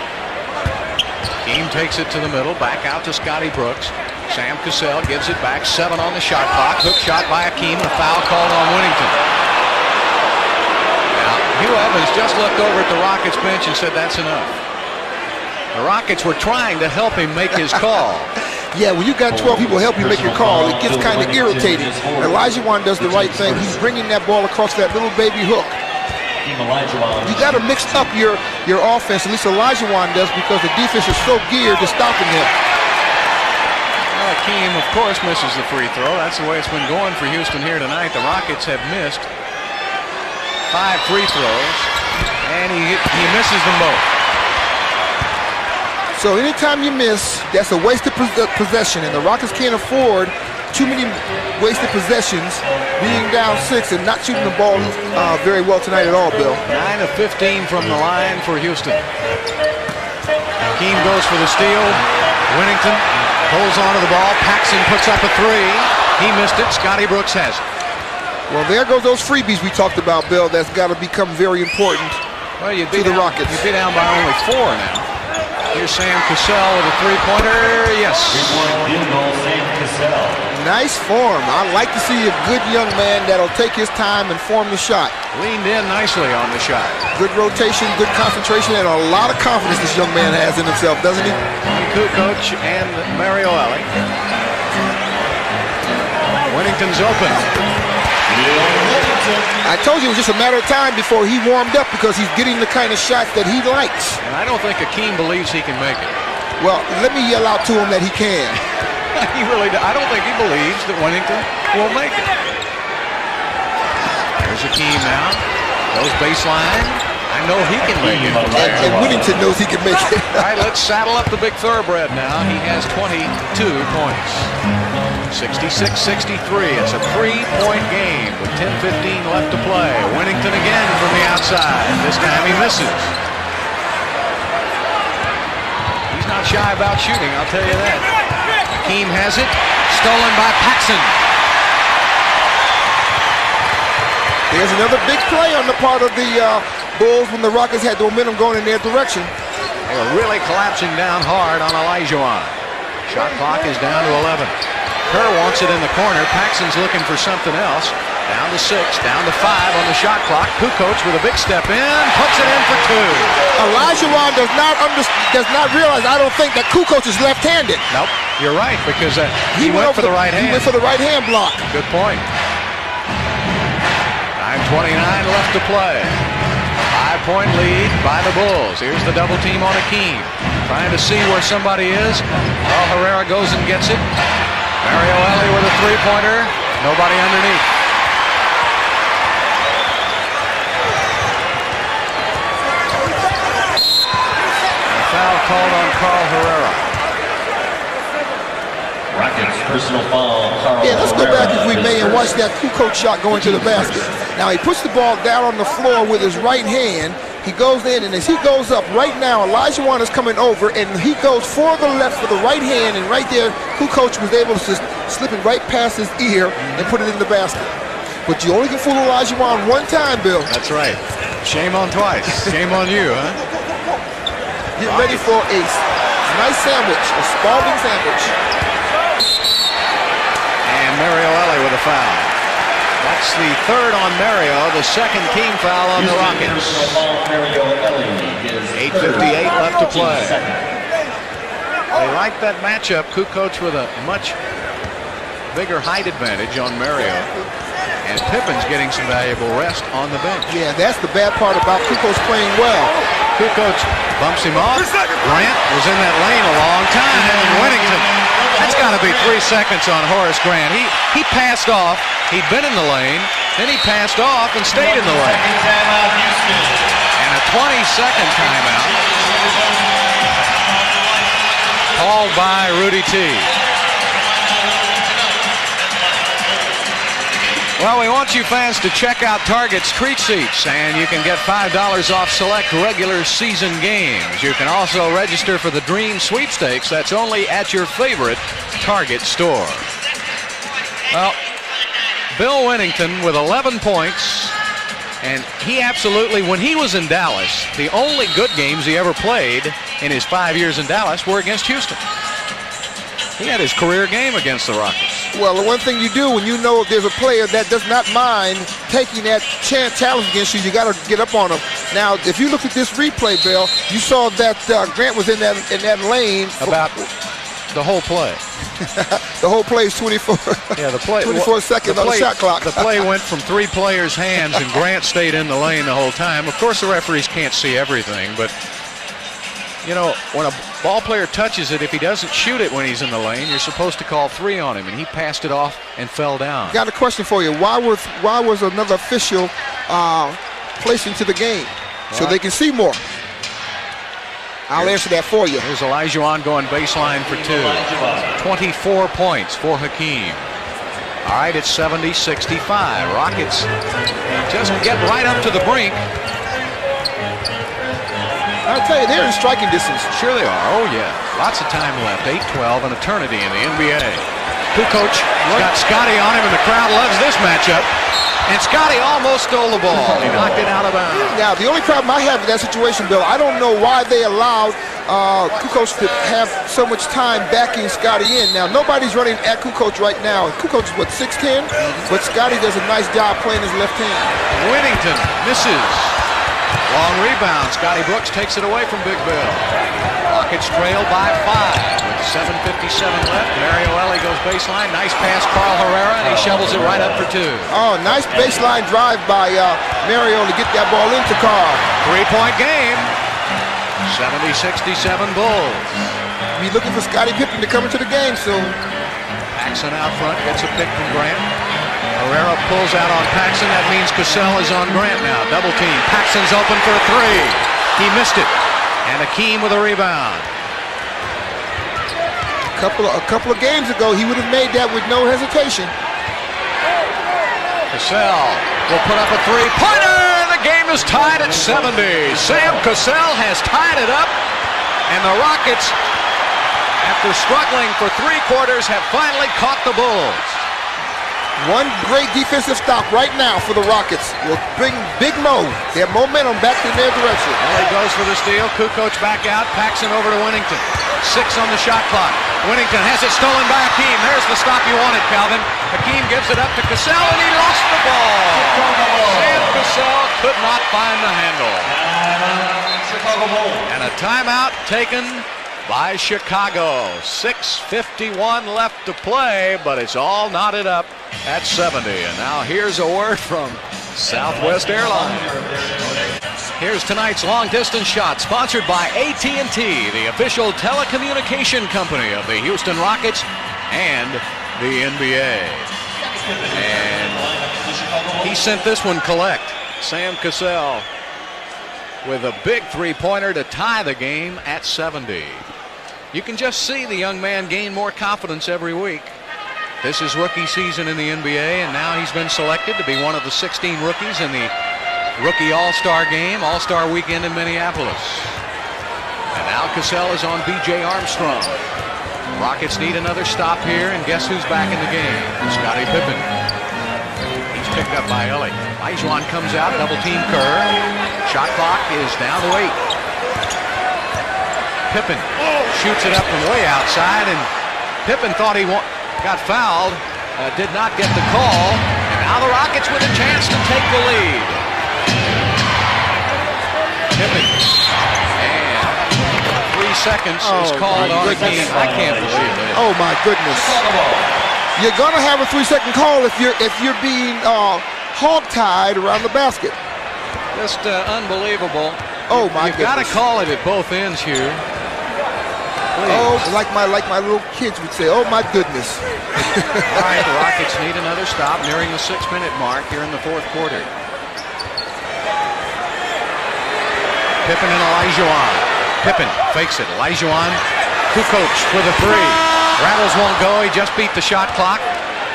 Hakeem takes it to the middle, back out to Scottie Brooks. Sam Cassell gives it back, 7 on the shot clock. Hook shot by Hakeem, and a foul called on Whittington. Now, Hugh Evans just looked over at the Rockets bench and said that's enough. The Rockets were trying to help him make his call. Yeah, when you got 12 people help you make your call, it gets kind of irritating. Olajuwon does the right thing. He's bringing that ball across that little baby hook. You got to mix up your offense, at least Olajuwon does, because the defense is so geared to stopping him. Well, Hakeem, of course, misses the free throw. That's the way it's been going for Houston here tonight. The Rockets have missed 5 free throws, and he misses them both. So anytime you miss, that's a wasted possession, and the Rockets can't afford too many wasted possessions, being down 6 and not shooting the ball very well tonight at all, Bill. 9 of 15 from the line for Houston. Hakeem goes for the steal. Whittington holds onto the ball. Paxson puts up a 3. He missed it. Scottie Brooks has it. Well, there goes those freebies we talked about, Bill. That's got to become very important to the Rockets. You'd be down by only 4 now. Here's Sam Cassell with a 3-pointer. Yes. Nice form. I like to see a good young man that'll take his time and form the shot. Leaned in nicely on the shot. Good rotation, good concentration, and a lot of confidence this young man has in himself, doesn't he? Coach and Mario Ellie. Whittington's open. I told you it was just a matter of time before he warmed up, because he's getting the kind of shots that he likes. And I don't think Hakeem believes he can make it. Well, let me yell out to him that he can. He really does. I don't think he believes that Whittington will make it. There's Hakeem now. Goes baseline. I know he can make it. And Whittington knows he can make it. All right, let's saddle up the big thoroughbred now. He has 22 points. 66-63. It's a 3-point game with 10:15 left to play. Whittington again from the outside. This time he misses. He's not shy about shooting, I'll tell you that. Hakeem has it. Stolen by Paxson. There's another big play on the part of the Bulls when the Rockets had the momentum going in their direction. They were really collapsing down hard on Olajuwon. Shot clock is down to 11. Kerr wants it in the corner. Paxson's looking for something else. Down to 6, down to 5 on the shot clock. Kukoc with a big step in, puts it in for 2. Olajuwon does not realize, I don't think, that Kukoc is left-handed. Nope, you're right, because he went for the right hand. He went for the right hand block. Good point. 9:29 left to play. 5-point lead by the Bulls. Here's the double team on Hakeem. Trying to see where somebody is. Oh, Herrera goes and gets it. Mario Ellie with a 3-pointer. Nobody underneath. A foul called on Carl Herrera. Rockets personal foul. Carl Yeah, let's go Herrera. back, if we may, and watch that Kukoc shot go into the basket. Now he puts the ball down on the floor with his right hand. He goes in, and as he goes up right now, Olajuwon is coming over, and he goes for the left for the right hand, and right there, Kukoc was able to just slip it right past his ear and put it in the basket. But you only can fool Olajuwon one time, Bill. That's right. Shame on twice. Shame on you, huh? Get ready for a nice sandwich, a Spalding sandwich. And Mario Ellie with a foul. That's the third on Mario, the second team foul on the Rockets. 8:58 left to play. They like that matchup. Kukoc with a much bigger height advantage on Mario. And Pippen's getting some valuable rest on the bench. Yeah, that's the bad part about Kukoc playing well. Kukoc bumps him off. Grant was in that lane a long time. And Winnington, that's got to be 3 seconds on Horace Grant. He passed off. He'd been in the lane. Then he passed off and stayed in the lane. And a 20-second timeout called by Rudy T. Well, we want you fans to check out Target's treat seats, and you can get $5 off select regular season games. You can also register for the Dream Sweepstakes. That's only at your favorite Target store. Well, Bill Winnington with 11 points, and he absolutely, when he was in Dallas, the only good games he ever played in his 5 years in Dallas were against Houston. He had his career game against the Rockets. Well, the one thing you do when you know there's a player that does not mind taking that challenge against you, you got to get up on him. Now, if you look at this replay, Bill, you saw that Grant was in that lane. About the whole play. The whole play is 24. Yeah, the play. 24 seconds on the shot clock. The play went from 3 players' hands, and Grant stayed in the lane the whole time. Of course, the referees can't see everything, but you know, when a ball player touches it, if he doesn't shoot it when he's in the lane, you're supposed to call 3 on him, and he passed it off and fell down. Got a question for you. Why was another official placed into the game? Well, so they can see more. I'll answer that for you. Here's Olajuwon going baseline for 2. 24 points for Hakeem. All right, it's 70-65. Rockets just get right up to the brink. I'll tell you, they're in striking distance. Sure they are. Oh, yeah. Lots of time left. 8-12, an eternity in the NBA. Kukoc got Scottie on him, and the crowd loves this matchup. And Scottie almost stole the ball. He knocked it out of bounds. Now, the only problem I have with that situation, Bill, I don't know why they allowed Kukoc to have so much time backing Scottie in. Now, nobody's running at Kukoc right now. Kukoc is, what, 6'10"? But Scottie does a nice job playing his left hand. Winnington misses. Long rebound. Scottie Brooks takes it away from Big Bill. Rockets trail by 5 with 7:57 left. Mario Ellie goes baseline. Nice pass, Carl Herrera, and he shovels it right up for 2. Oh, nice baseline drive by Mario to get that ball into Carl. 3-point game. 70-67 Bulls. Be looking for Scottie Pippen to come into the game soon. Paxson out front gets a pick from Grant. Herrera pulls out on Paxson. That means Cassell is on Grant now. Double team. Paxson's open for a 3. He missed it. And Hakeem with a rebound. A couple of games ago, he would have made that with no hesitation. Cassell will put up a 3-pointer. The game is tied at 70. Sam Cassell has tied it up. And the Rockets, after struggling for 3 quarters, have finally caught the Bulls. One great defensive stop right now for the Rockets will bring Big Mo, their momentum, back in their direction. Ellie goes for the steal. Kukoc back out. Paxson over to Winnington. 6 on the shot clock. Winnington has it stolen by Hakeem. There's the stop you wanted, Calvin. Hakeem gives it up to Cassell, and he lost the ball. Sam Cassell could not find the handle. And a timeout taken by Chicago. 6:51 left to play, but it's all knotted up at 70. And now here's a word from Southwest Airlines. Here's tonight's long distance shot, sponsored by AT&T, the official telecommunication company of the Houston Rockets and the NBA. And he sent this one collect. Sam Cassell with a big 3-pointer to tie the game at 70. You can just see the young man gain more confidence every week. This is rookie season in the NBA, and now he's been selected to be one of the 16 rookies in the Rookie All-Star Game, All-Star Weekend in Minneapolis. And now Cassell is on B.J. Armstrong. Rockets need another stop here, and guess who's back in the game? Scottie Pippen. He's picked up by Ellie. Olajuwon comes out, double-team Kerr. Shot clock is down to 8. Pippen shoots it up from way outside, and Pippen thought he got fouled, did not get the call, and now the Rockets with a chance to take the lead. Pippen, and 3 seconds is called on Hakeem. I can't believe it. Oh my goodness! You're gonna have a 3-second call if you're being hog-tied around the basket. Just unbelievable. Oh my You've got to call it at both ends here. Please. Oh, like my little kids would say. Oh my goodness. All right, the Rockets need another stop, nearing the 6-minute mark here in the fourth quarter. Pippen and Olajuwon. Pippen fakes it. Olajuwon, Kukoc for the three. Rattles won't go. He just beat the shot clock.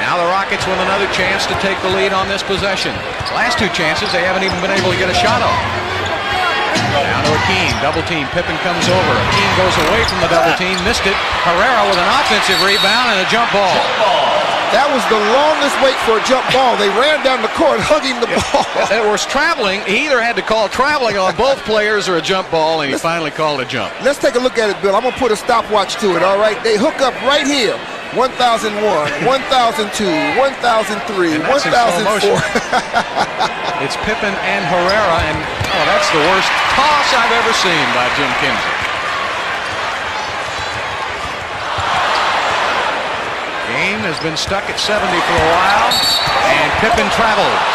Now the Rockets with another chance to take the lead on this possession. Last two chances, they haven't even been able to get a shot off. Down to Hakeem, double team. Pippen comes over. Hakeem goes away from the double team, missed it. Herrera with an offensive rebound and a jump ball. That was the longest wait for a jump ball. They ran down the court hugging the ball. It was traveling. He either had to call traveling on both players or a jump ball, and he finally called a jump. Let's take a look at it, Bill. I'm going to put a stopwatch to it, all right? They hook up right here. 1001, 1002, 1003, 1004. It's Pippen and Herrera, and that's the worst toss I've ever seen by Jim Kinsey. Game has been stuck at 70 for a while, and Pippen travels.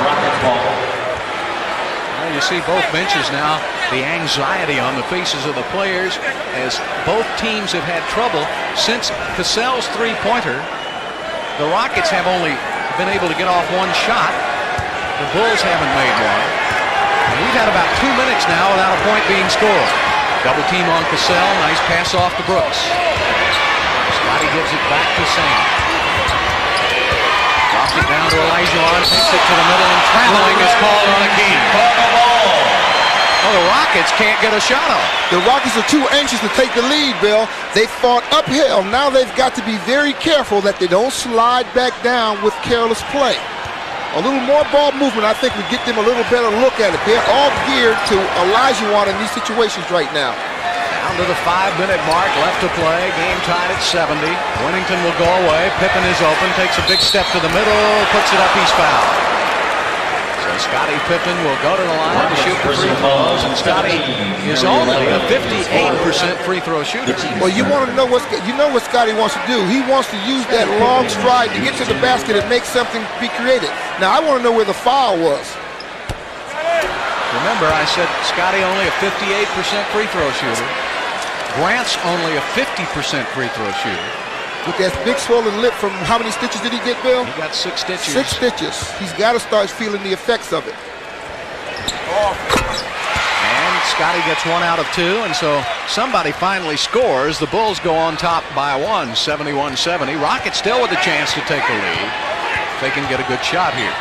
Rocket ball. Well, you see both benches now, the anxiety on the faces of the players as both teams have had trouble since Cassell's three-pointer. The Rockets have only been able to get off one shot. The Bulls haven't made one. And we've had about 2 minutes now without a point being scored. Double team on Cassell, nice pass off to Brooks. Scottie gives it back to Sam. Drops it down to Olajuwon, takes it to the middle, and traveling is called on Hakeem. Well, the Rockets can't get a shot off. The Rockets are too anxious to take the lead, Bill. They fought uphill. Now they've got to be very careful that they don't slide back down with careless play. A little more ball movement, I think, would get them a little better look at it. They're all geared to Olajuwon in these situations right now. Down to the 5-minute mark, left to play. Game tied at 70. Winnington will go away. Pippen is open, takes a big step to the middle, puts it up, he's fouled. So Scottie Pippen will go to the line to shoot the free throws, and Scottie is only a 58% free throw shooter. Well, you want to know what Scottie wants to do. He wants to use that long stride to get to the basket and make something be created. Now, I want to know where the foul was. Remember, I said Scottie only a 58% free throw shooter. Grant's only a 50% free throw shooter. With that big swollen lip, from how many stitches did he get, Bill? He got 6 stitches. 6 stitches. He's got to start feeling the effects of it. And Scottie gets 1 out of 2, and so somebody finally scores. The Bulls go on top by 1, 71-70. Rockets still with a chance to take the lead. They can get a good shot here.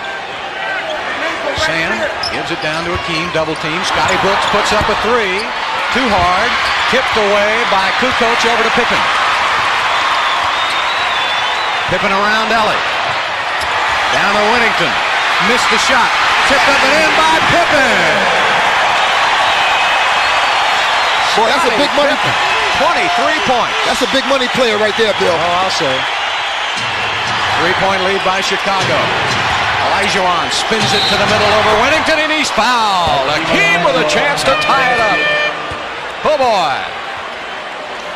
Sam gives it down to Hakeem, double team. Scottie Brooks puts up a 3. Too hard. Tipped away by Kukoc over to Pippen. Pippen around Ellie. Down to Winnington. Missed the shot. Tipped up and in by Pippen. Boy, that's a big money. 23 points. That's a big money player right there, Bill. Oh, I'll say. 3-point lead by Chicago. Olajuwon spins it to the middle over Winnington, and he's fouled. Hakeem with a chance to tie it up. Oh, boy.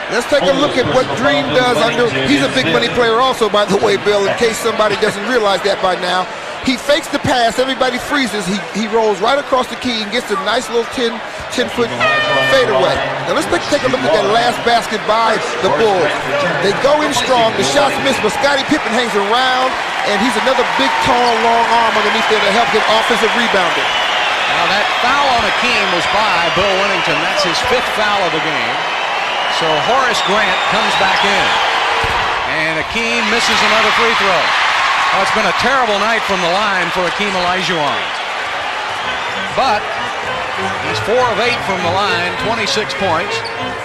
Let's take a look at what Dream does under. He's a big money player also, by the way, Bill, in case somebody doesn't realize that by now. He fakes the pass. Everybody freezes. He rolls right across the key and gets a nice little 10-foot fadeaway. Now let's take a look at that last basket by the Bulls. They go in strong. The shot's missed, but Scottie Pippen hangs around, and he's another big, tall, long arm underneath there to help him offensive rebounding. Now that foul on Hakeem was by Bill Winnington. That's his 5th foul of the game. So Horace Grant comes back in. And Hakeem misses another free throw. Oh, it's been a terrible night from the line for Hakeem Olajuwon. But he's 4 of 8 from the line, 26 points,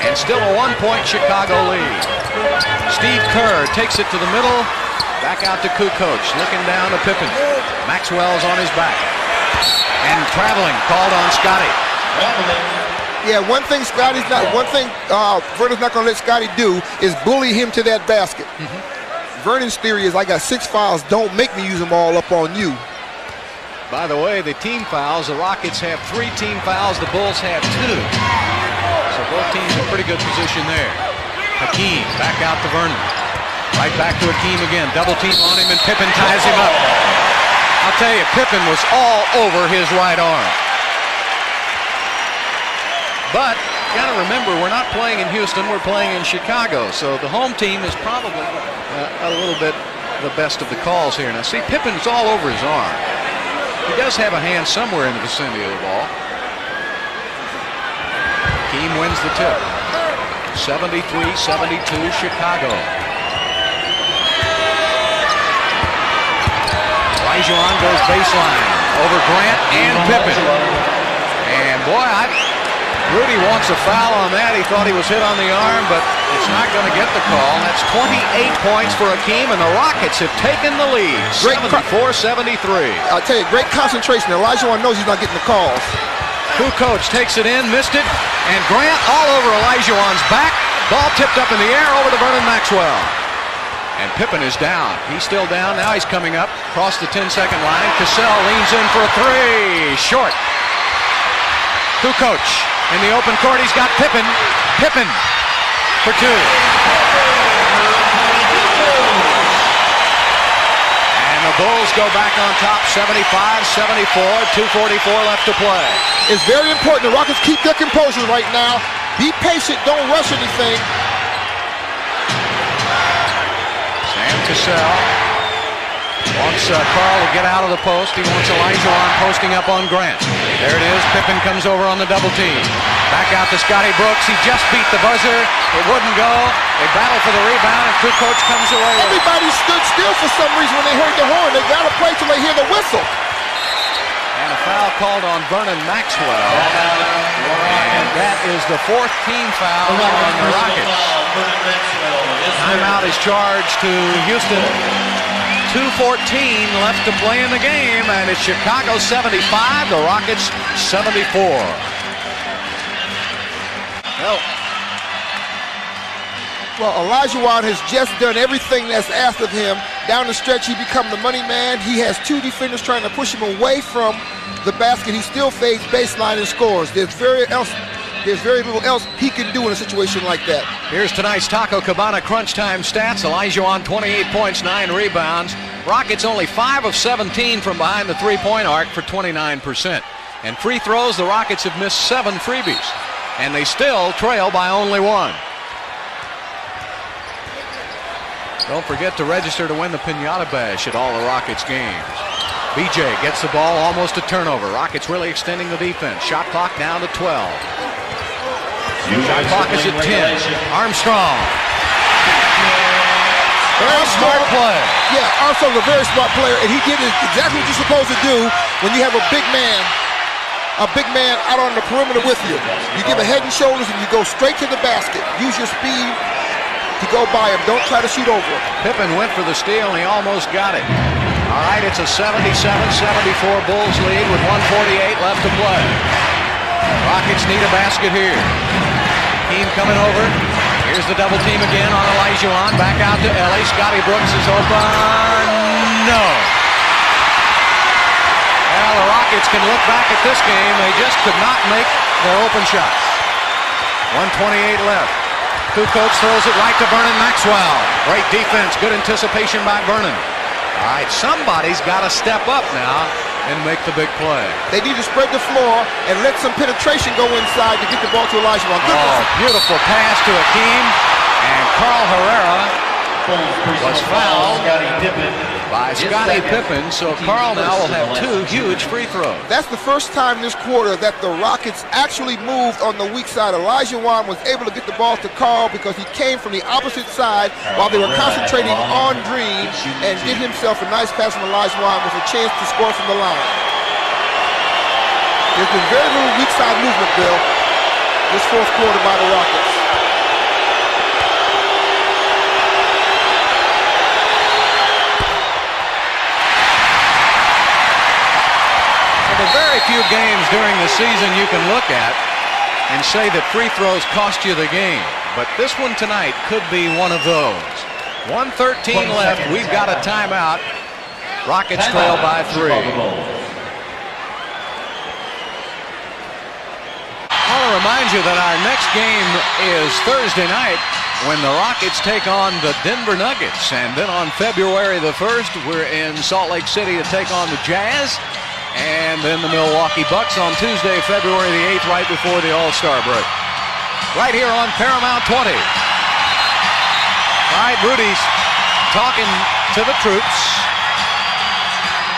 and still a 1-point Chicago lead. Steve Kerr takes it to the middle, back out to Kukoc, looking down to Pippen. Maxwell's on his back. And traveling, called on Scottie. Yeah, one thing Vernon's not going to let Scottie do is bully him to that basket. Vernon's theory is, I got 6 fouls, don't make me use them all up on you. By the way, the team fouls, the Rockets have 3 team fouls, the Bulls have 2. Both teams in pretty good position there. Hakeem back out to Vernon. Right back to Hakeem again. Double team on him, and Pippen ties him up. I'll tell you, Pippen was all over his right arm. But you got to remember, we're not playing in Houston, we're playing in Chicago. So the home team is probably a little bit the best of the calls here. Now see, Pippen's all over his arm. He does have a hand somewhere in the vicinity of the ball. Hakeem wins the tip. 73-72 Chicago. Olajuwon goes baseline over Grant and Pippen. And boy, Rudy wants a foul on that. He thought he was hit on the arm, but it's not going to get the call. That's 28 points for Hakeem, and the Rockets have taken the lead. 74-73. I'll tell you, great concentration. Olajuwon knows he's not getting the calls. Kukoc takes it in, missed it, and Grant all over Olajuwon's back. Ball tipped up in the air over to Vernon Maxwell. And Pippen is down. He's still down. Now he's coming up across the 10-second line. Cassell leans in for a three. Short. Kukoc in the open court. He's got Pippen. Pippen for two. And the Bulls go back on top 75-74. 2:44 left to play. It's very important the Rockets keep their composure right now. Be patient. Don't rush anything. Cassell wants Carl to get out of the post. He wants Olajuwon posting up on Grant. There it is. Pippen comes over on the double team. Back out to Scottie Brooks. He just beat the buzzer. It wouldn't go. They battle for the rebound, and Kukoc comes away. Everybody stood still for some reason when they heard the horn. They got to play till they hear the whistle. And a foul called on Vernon Maxwell. And that is the fourth team foul on the Rockets. Timeout is charged to Houston. 2:14 left to play in the game, and it's Chicago 75, the Rockets 74. Well, Olajuwon has just done everything that's asked of him. Down the stretch, he become the money man. He has two defenders trying to push him away from the basket. He still fades baseline and scores. There's very little else he can do in a situation like that. Here's tonight's Taco Cabana crunch time stats. Olajuwon 28 points, 9 rebounds. Rockets only 5 of 17 from behind the three-point arc for 29%. And free throws, the Rockets have missed 7 freebies. And they still trail by only 1. Don't forget to register to win the Piñata Bash at all the Rockets games. BJ gets the ball, almost a turnover. Rockets really extending the defense. Shot clock down to 12. Shot clock is at 10. Armstrong. Very smart play. Yeah, Armstrong's a very smart player, and he did exactly what you're supposed to do when you have a big man out on the perimeter with you. You give a head and shoulders, and you go straight to the basket. Use your speed to go by him. Don't try to shoot over him. Pippen went for the steal, and he almost got it. All right, it's a 77-74 Bulls lead with 1:48 left to play. Rockets need a basket here. Team coming over. Here's the double team again on Olajuwon. Back out to Ellie. Scottie Brooks is open. No. Well, the Rockets can look back at this game. They just could not make their open shots. 1:28 left. Kukoc throws it right to Vernon Maxwell. Great defense. Good anticipation by Vernon. All right, somebody's got to step up now and make the big play. They need to spread the floor and let some penetration go inside to get the ball to Olajuwon. Beautiful pass to Hakeem, and Carl Herrera was fouled by Scottie Pippen, so Carl now will have 2 huge free throws. That's the first time this quarter that the Rockets actually moved on the weak side. Olajuwon was able to get the ball to Carl because he came from the opposite side while they were concentrating on Green, and did himself a nice pass from Olajuwon with a chance to score from the line. There's been very little weak side movement, Bill, this fourth quarter by the Rockets. There are very few games during the season you can look at and say that free throws cost you the game. But this one tonight could be one of those. 1:13 left. We've got a timeout. Rockets trail by 3. All to remind you that our next game is Thursday night when the Rockets take on the Denver Nuggets. And then on February the 1st, we're in Salt Lake City to take on the Jazz. And then the Milwaukee Bucks on Tuesday, February the 8th, right before the All-Star break. Right here on Paramount 20. All right, Rudy's talking to the troops.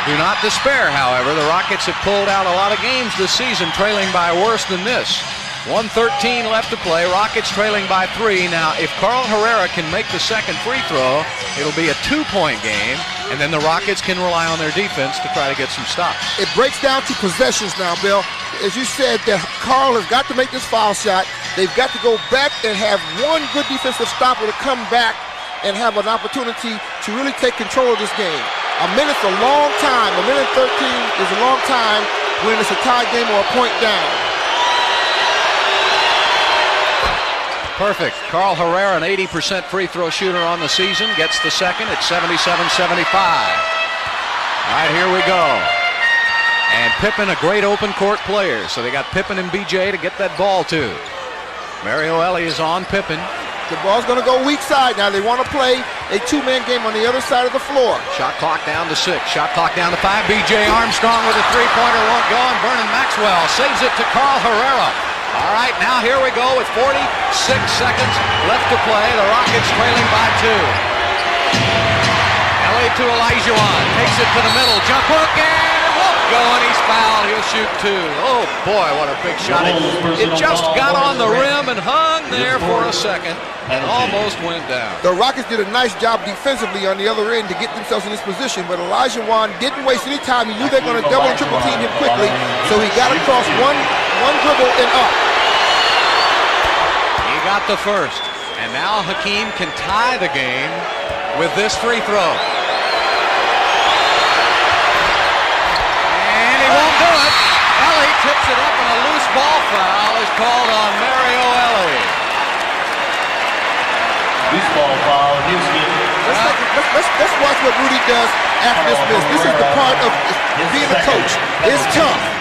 Do not despair, however. The Rockets have pulled out a lot of games this season, trailing by worse than this. 1:13 left to play. Rockets trailing by 3. Now, if Carl Herrera can make the second free throw, it'll be a 2-point game, and then the Rockets can rely on their defense to try to get some stops. It breaks down to possessions now, Bill. As you said, that Carl has got to make this foul shot. They've got to go back and have one good defensive stopper to come back and have an opportunity to really take control of this game. A minute's a long time. A minute 13 is a long time when it's a tie game or a point down. Perfect. Carl Herrera, an 80% free throw shooter on the season, gets the second at 77-75. All right, here we go. And Pippen, a great open court player. So they got Pippen and BJ to get that ball to. Mario Elie is on Pippen. The ball's going to go weak side now. They want to play a two-man game on the other side of the floor. Shot clock down to 6. Shot clock down to 5. B.J. Armstrong with a three-pointer won't go, and Vernon Maxwell saves it to Carl Herrera. All right, now here we go with 46 seconds left to play. The Rockets trailing by 2. Elie to Olajuwon. Takes it to the middle. Jump hook, and it won't go, and he's fouled. He'll shoot 2. Oh, boy, what a big shot. It just got on the rim and hung there for a second and almost went down. The Rockets did a nice job defensively on the other end to get themselves in this position, but Olajuwon didn't waste any time. He knew they were going to double and triple team him quickly, so he got across one dribble and up. He got the first, and now Hakeem can tie the game with this free throw. And he won't do it. Elie tips it up, and a loose ball foul is called on Mario Elie. Loose ball foul, Houston. Let's watch what Rudy does after this miss. This is the part of being a coach. It's tough.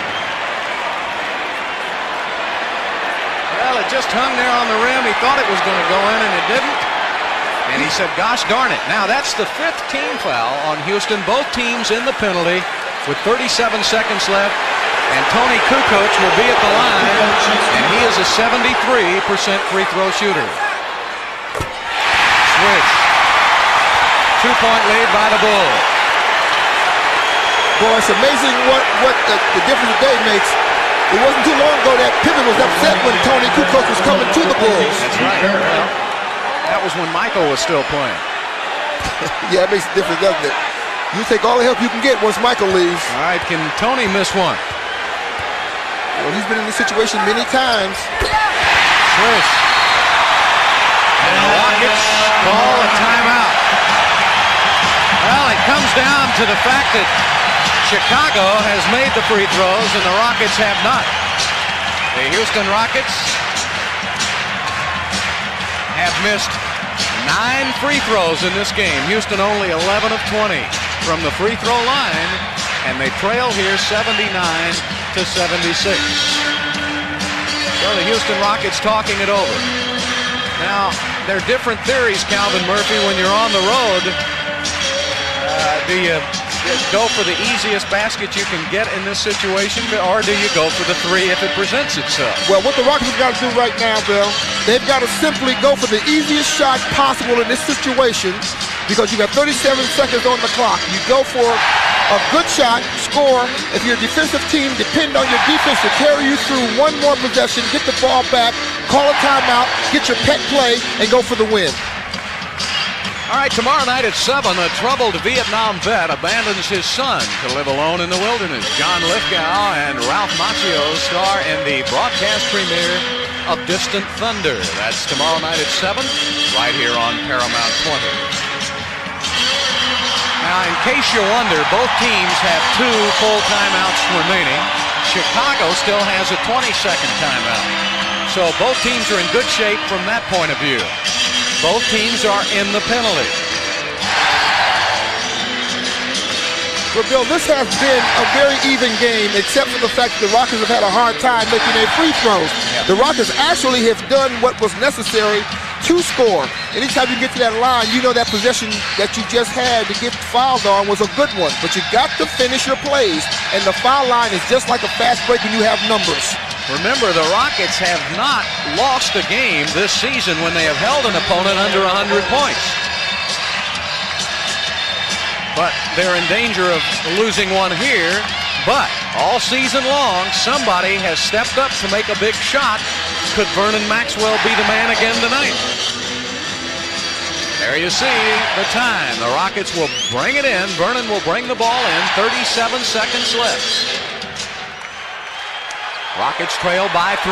Well, it just hung there on the rim. He thought it was going to go in, and it didn't. And he said, gosh darn it. Now, that's the 5th team foul on Houston. Both teams in the penalty with 37 seconds left. And Tony Kukoc will be at the line, and he is a 73% free throw shooter. Switch. 2-point lead by the Bulls. Boy, it's amazing what the difference a day makes. It wasn't too long ago that Pippen was upset when Tony Kukoc was coming to the Bulls. That's right. Well, that was when Michael was still playing. Yeah, it makes a difference, doesn't it? You take all the help you can get once Michael leaves. All right, can Tony miss one? Well, he's been in this situation many times. Swish. And the Rockets call a timeout. Well, it comes down to the fact that Chicago has made the free throws and the Rockets have not. The Houston Rockets have missed 9 free throws in this game. Houston only 11 of 20 from the free throw line, and they trail here 79-76. So the Houston Rockets talking it over. Now, there are different theories, Calvin Murphy, when you're on the road. Do you go for the easiest basket you can get in this situation, or do you go for the 3 if it presents itself? Well, what the Rockets have got to do right now, Bill, they've got to simply go for the easiest shot possible in this situation because you got 37 seconds on the clock. You go for a good shot, score. If you're a defensive team, depend on your defense to carry you through one more possession, get the ball back, call a timeout, get your pet play, and go for the win. All right, tomorrow night at 7, a troubled Vietnam vet abandons his son to live alone in the wilderness. John Lithgow and Ralph Macchio star in the broadcast premiere of Distant Thunder. That's tomorrow night at 7, right here on Paramount 20. Now, in case you wonder, both teams have 2 full timeouts remaining. Chicago still has a 20-second timeout. So both teams are in good shape from that point of view. Both teams are in the penalty. Well, Bill, this has been a very even game, except for the fact that the Rockets have had a hard time making their free throws. The Rockets actually have done what was necessary to score. Anytime you get to that line, you know that possession that you just had to get fouled on was a good one. But you got to finish your plays, and the foul line is just like a fast break when you have numbers. Remember, the Rockets have not lost a game this season when they have held an opponent under 100 points. But they're in danger of losing one here. But all season long, somebody has stepped up to make a big shot. Could Vernon Maxwell be the man again tonight? There you see the time. The Rockets will bring it in. Vernon will bring the ball in. 37 seconds left. Rockets trail by 3.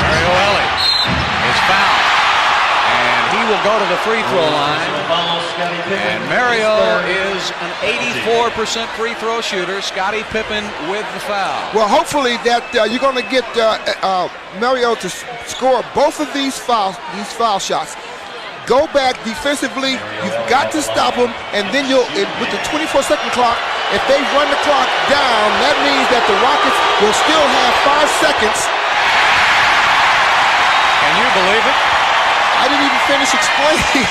Mario Ellie is fouled. And he will go to the free throw line. And Mario is an 84% free throw shooter. Scottie Pippen with the foul. Well, hopefully that you're going to get Mario to score both of these foul shots. Go back defensively. You've got to stop them, and then with the 24-second clock, if they run the clock down, that means that the Rockets will still have 5 seconds. Can you believe it? I didn't even finish explaining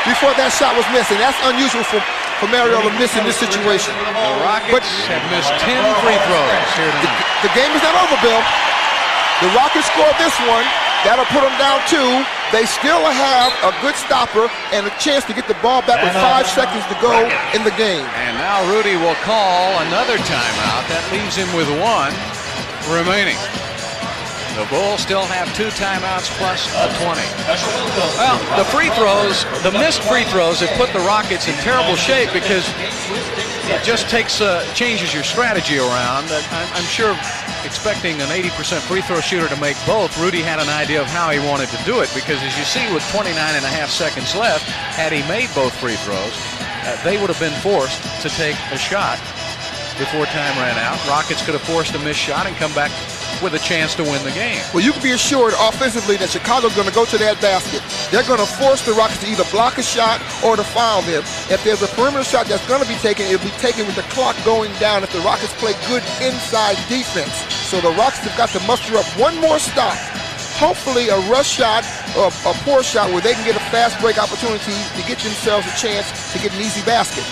before that shot was missed, and that's unusual for Mario to miss in this situation. The Rockets have missed 10 free throws here tonight. The game is not over, Bill. The Rockets scored this one. That'll put them down 2. They still have a good stopper and a chance to get the ball back with 5 seconds to go in the game. And now Rudy will call another timeout. That leaves him with 1 remaining. The Bulls still have 2 timeouts plus a 20. Well, the free throws, the missed free throws have put the Rockets in terrible shape because it just changes your strategy around. I'm sure expecting an 80% free throw shooter to make both, Rudy had an idea of how he wanted to do it, because as you see with 29.5 seconds left, had he made both free throws, they would have been forced to take a shot before time ran out. Rockets could have forced a missed shot and come back with a chance to win the game. Well, you can be assured offensively that Chicago's going to go to that basket. They're going to force the Rockets to either block a shot or to foul them. If there's a perimeter shot that's going to be taken, it'll be taken with the clock going down if the Rockets play good inside defense. So the Rockets have got to muster up one more stop. Hopefully a rush shot or a poor shot where they can get a fast break opportunity to get themselves a chance to get an easy basket.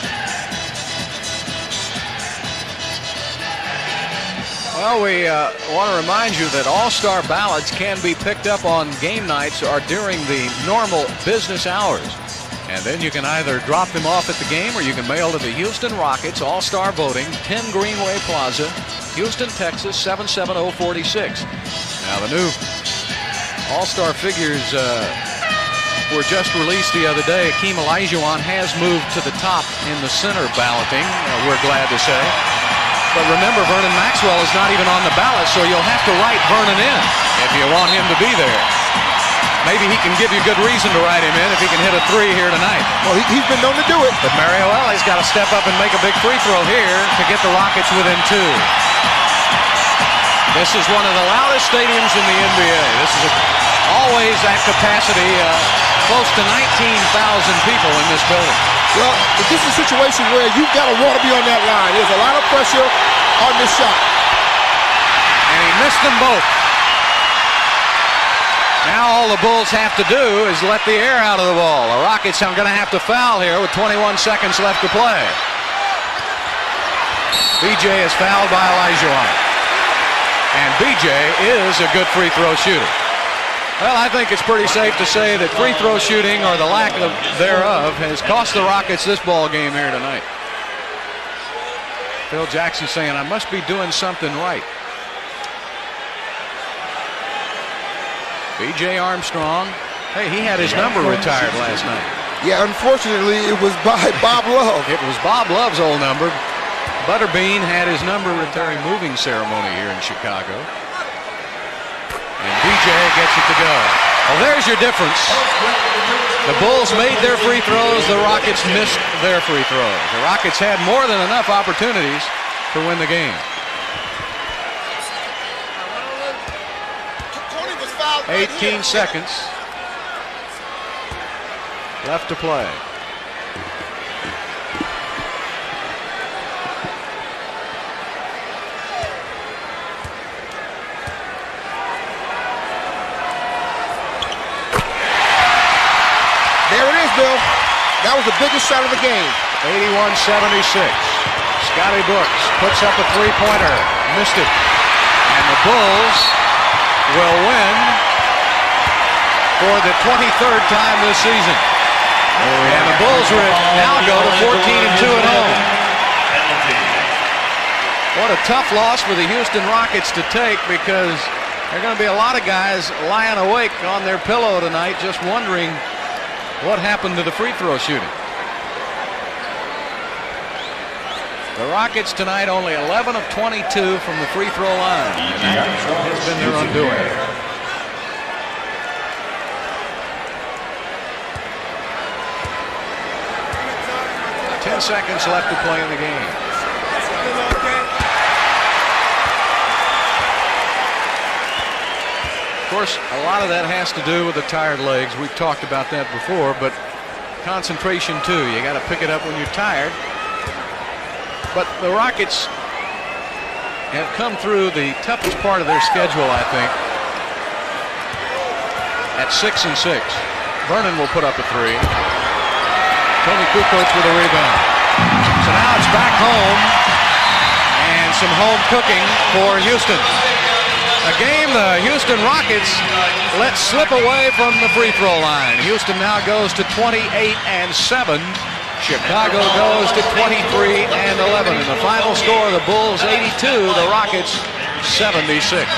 Well, we want to remind you that all-star ballots can be picked up on game nights or during the normal business hours. And then you can either drop them off at the game or you can mail to the Houston Rockets All-Star Voting, 10 Greenway Plaza, Houston, Texas, 77046. Now, the new All-Star figures were just released the other day. Hakeem Olajuwon has moved to the top in the center balloting, we're glad to say. But remember, Vernon Maxwell is not even on the ballot, so you'll have to write Vernon in if you want him to be there. Maybe he can give you good reason to write him in if he can hit a 3 here tonight. Well, he's been known to do it. But Mario Ellie's got to step up and make a big free throw here to get the Rockets within 2. This is one of the loudest stadiums in the NBA. This is always at capacity, close to 19,000 people in this building. Well, this is a situation where you've got to want to be on that line. There's a lot of pressure on this shot. And he missed them both. Now all the Bulls have to do is let the air out of the ball. The Rockets are going to have to foul here with 21 seconds left to play. BJ is fouled by Olajuwon. And BJ is a good free throw shooter. Well, I think it's pretty safe to say that free throw shooting, or the lack of thereof, has cost the Rockets this ball game here tonight. Phil Jackson saying, I must be doing something right. B.J. Armstrong, hey, he had his number retired last night. Yeah, unfortunately, it was by Bob Love. It was Bob Love's old number. Butterbean had his number retiring moving ceremony here in Chicago. And BJ gets it to go. Well, there's your difference. The Bulls made their free throws. The Rockets missed their free throws. The Rockets had more than enough opportunities to win the game. 18 seconds. left to play. There it is, Bill. That was the biggest shot of the game. 81-76. Scottie Brooks puts up a three-pointer. Missed it. And the Bulls will win for the 23rd time this season. And the Bulls now go to 14-2 at home. What a tough loss for the Houston Rockets to take, because there are going to be a lot of guys lying awake on their pillow tonight just wondering what happened to the free throw shooting. The Rockets tonight only 11 of 22 from the free throw line. And that has been their undoing. Ten seconds left to play in the game. Of course, a lot of that has to do with the tired legs. We've talked about that before, but concentration too. You got to pick it up when you're tired. But the Rockets have come through the toughest part of their schedule, I think, at 6-6. Vernon will put up a three. Tony Kukoc with a rebound. So now it's back home, and some home cooking for Houston. A game the Houston Rockets let slip away from the free throw line. Houston now goes to 28-7. Chicago goes to 23-11. And the final score, the Bulls 82, the Rockets 76.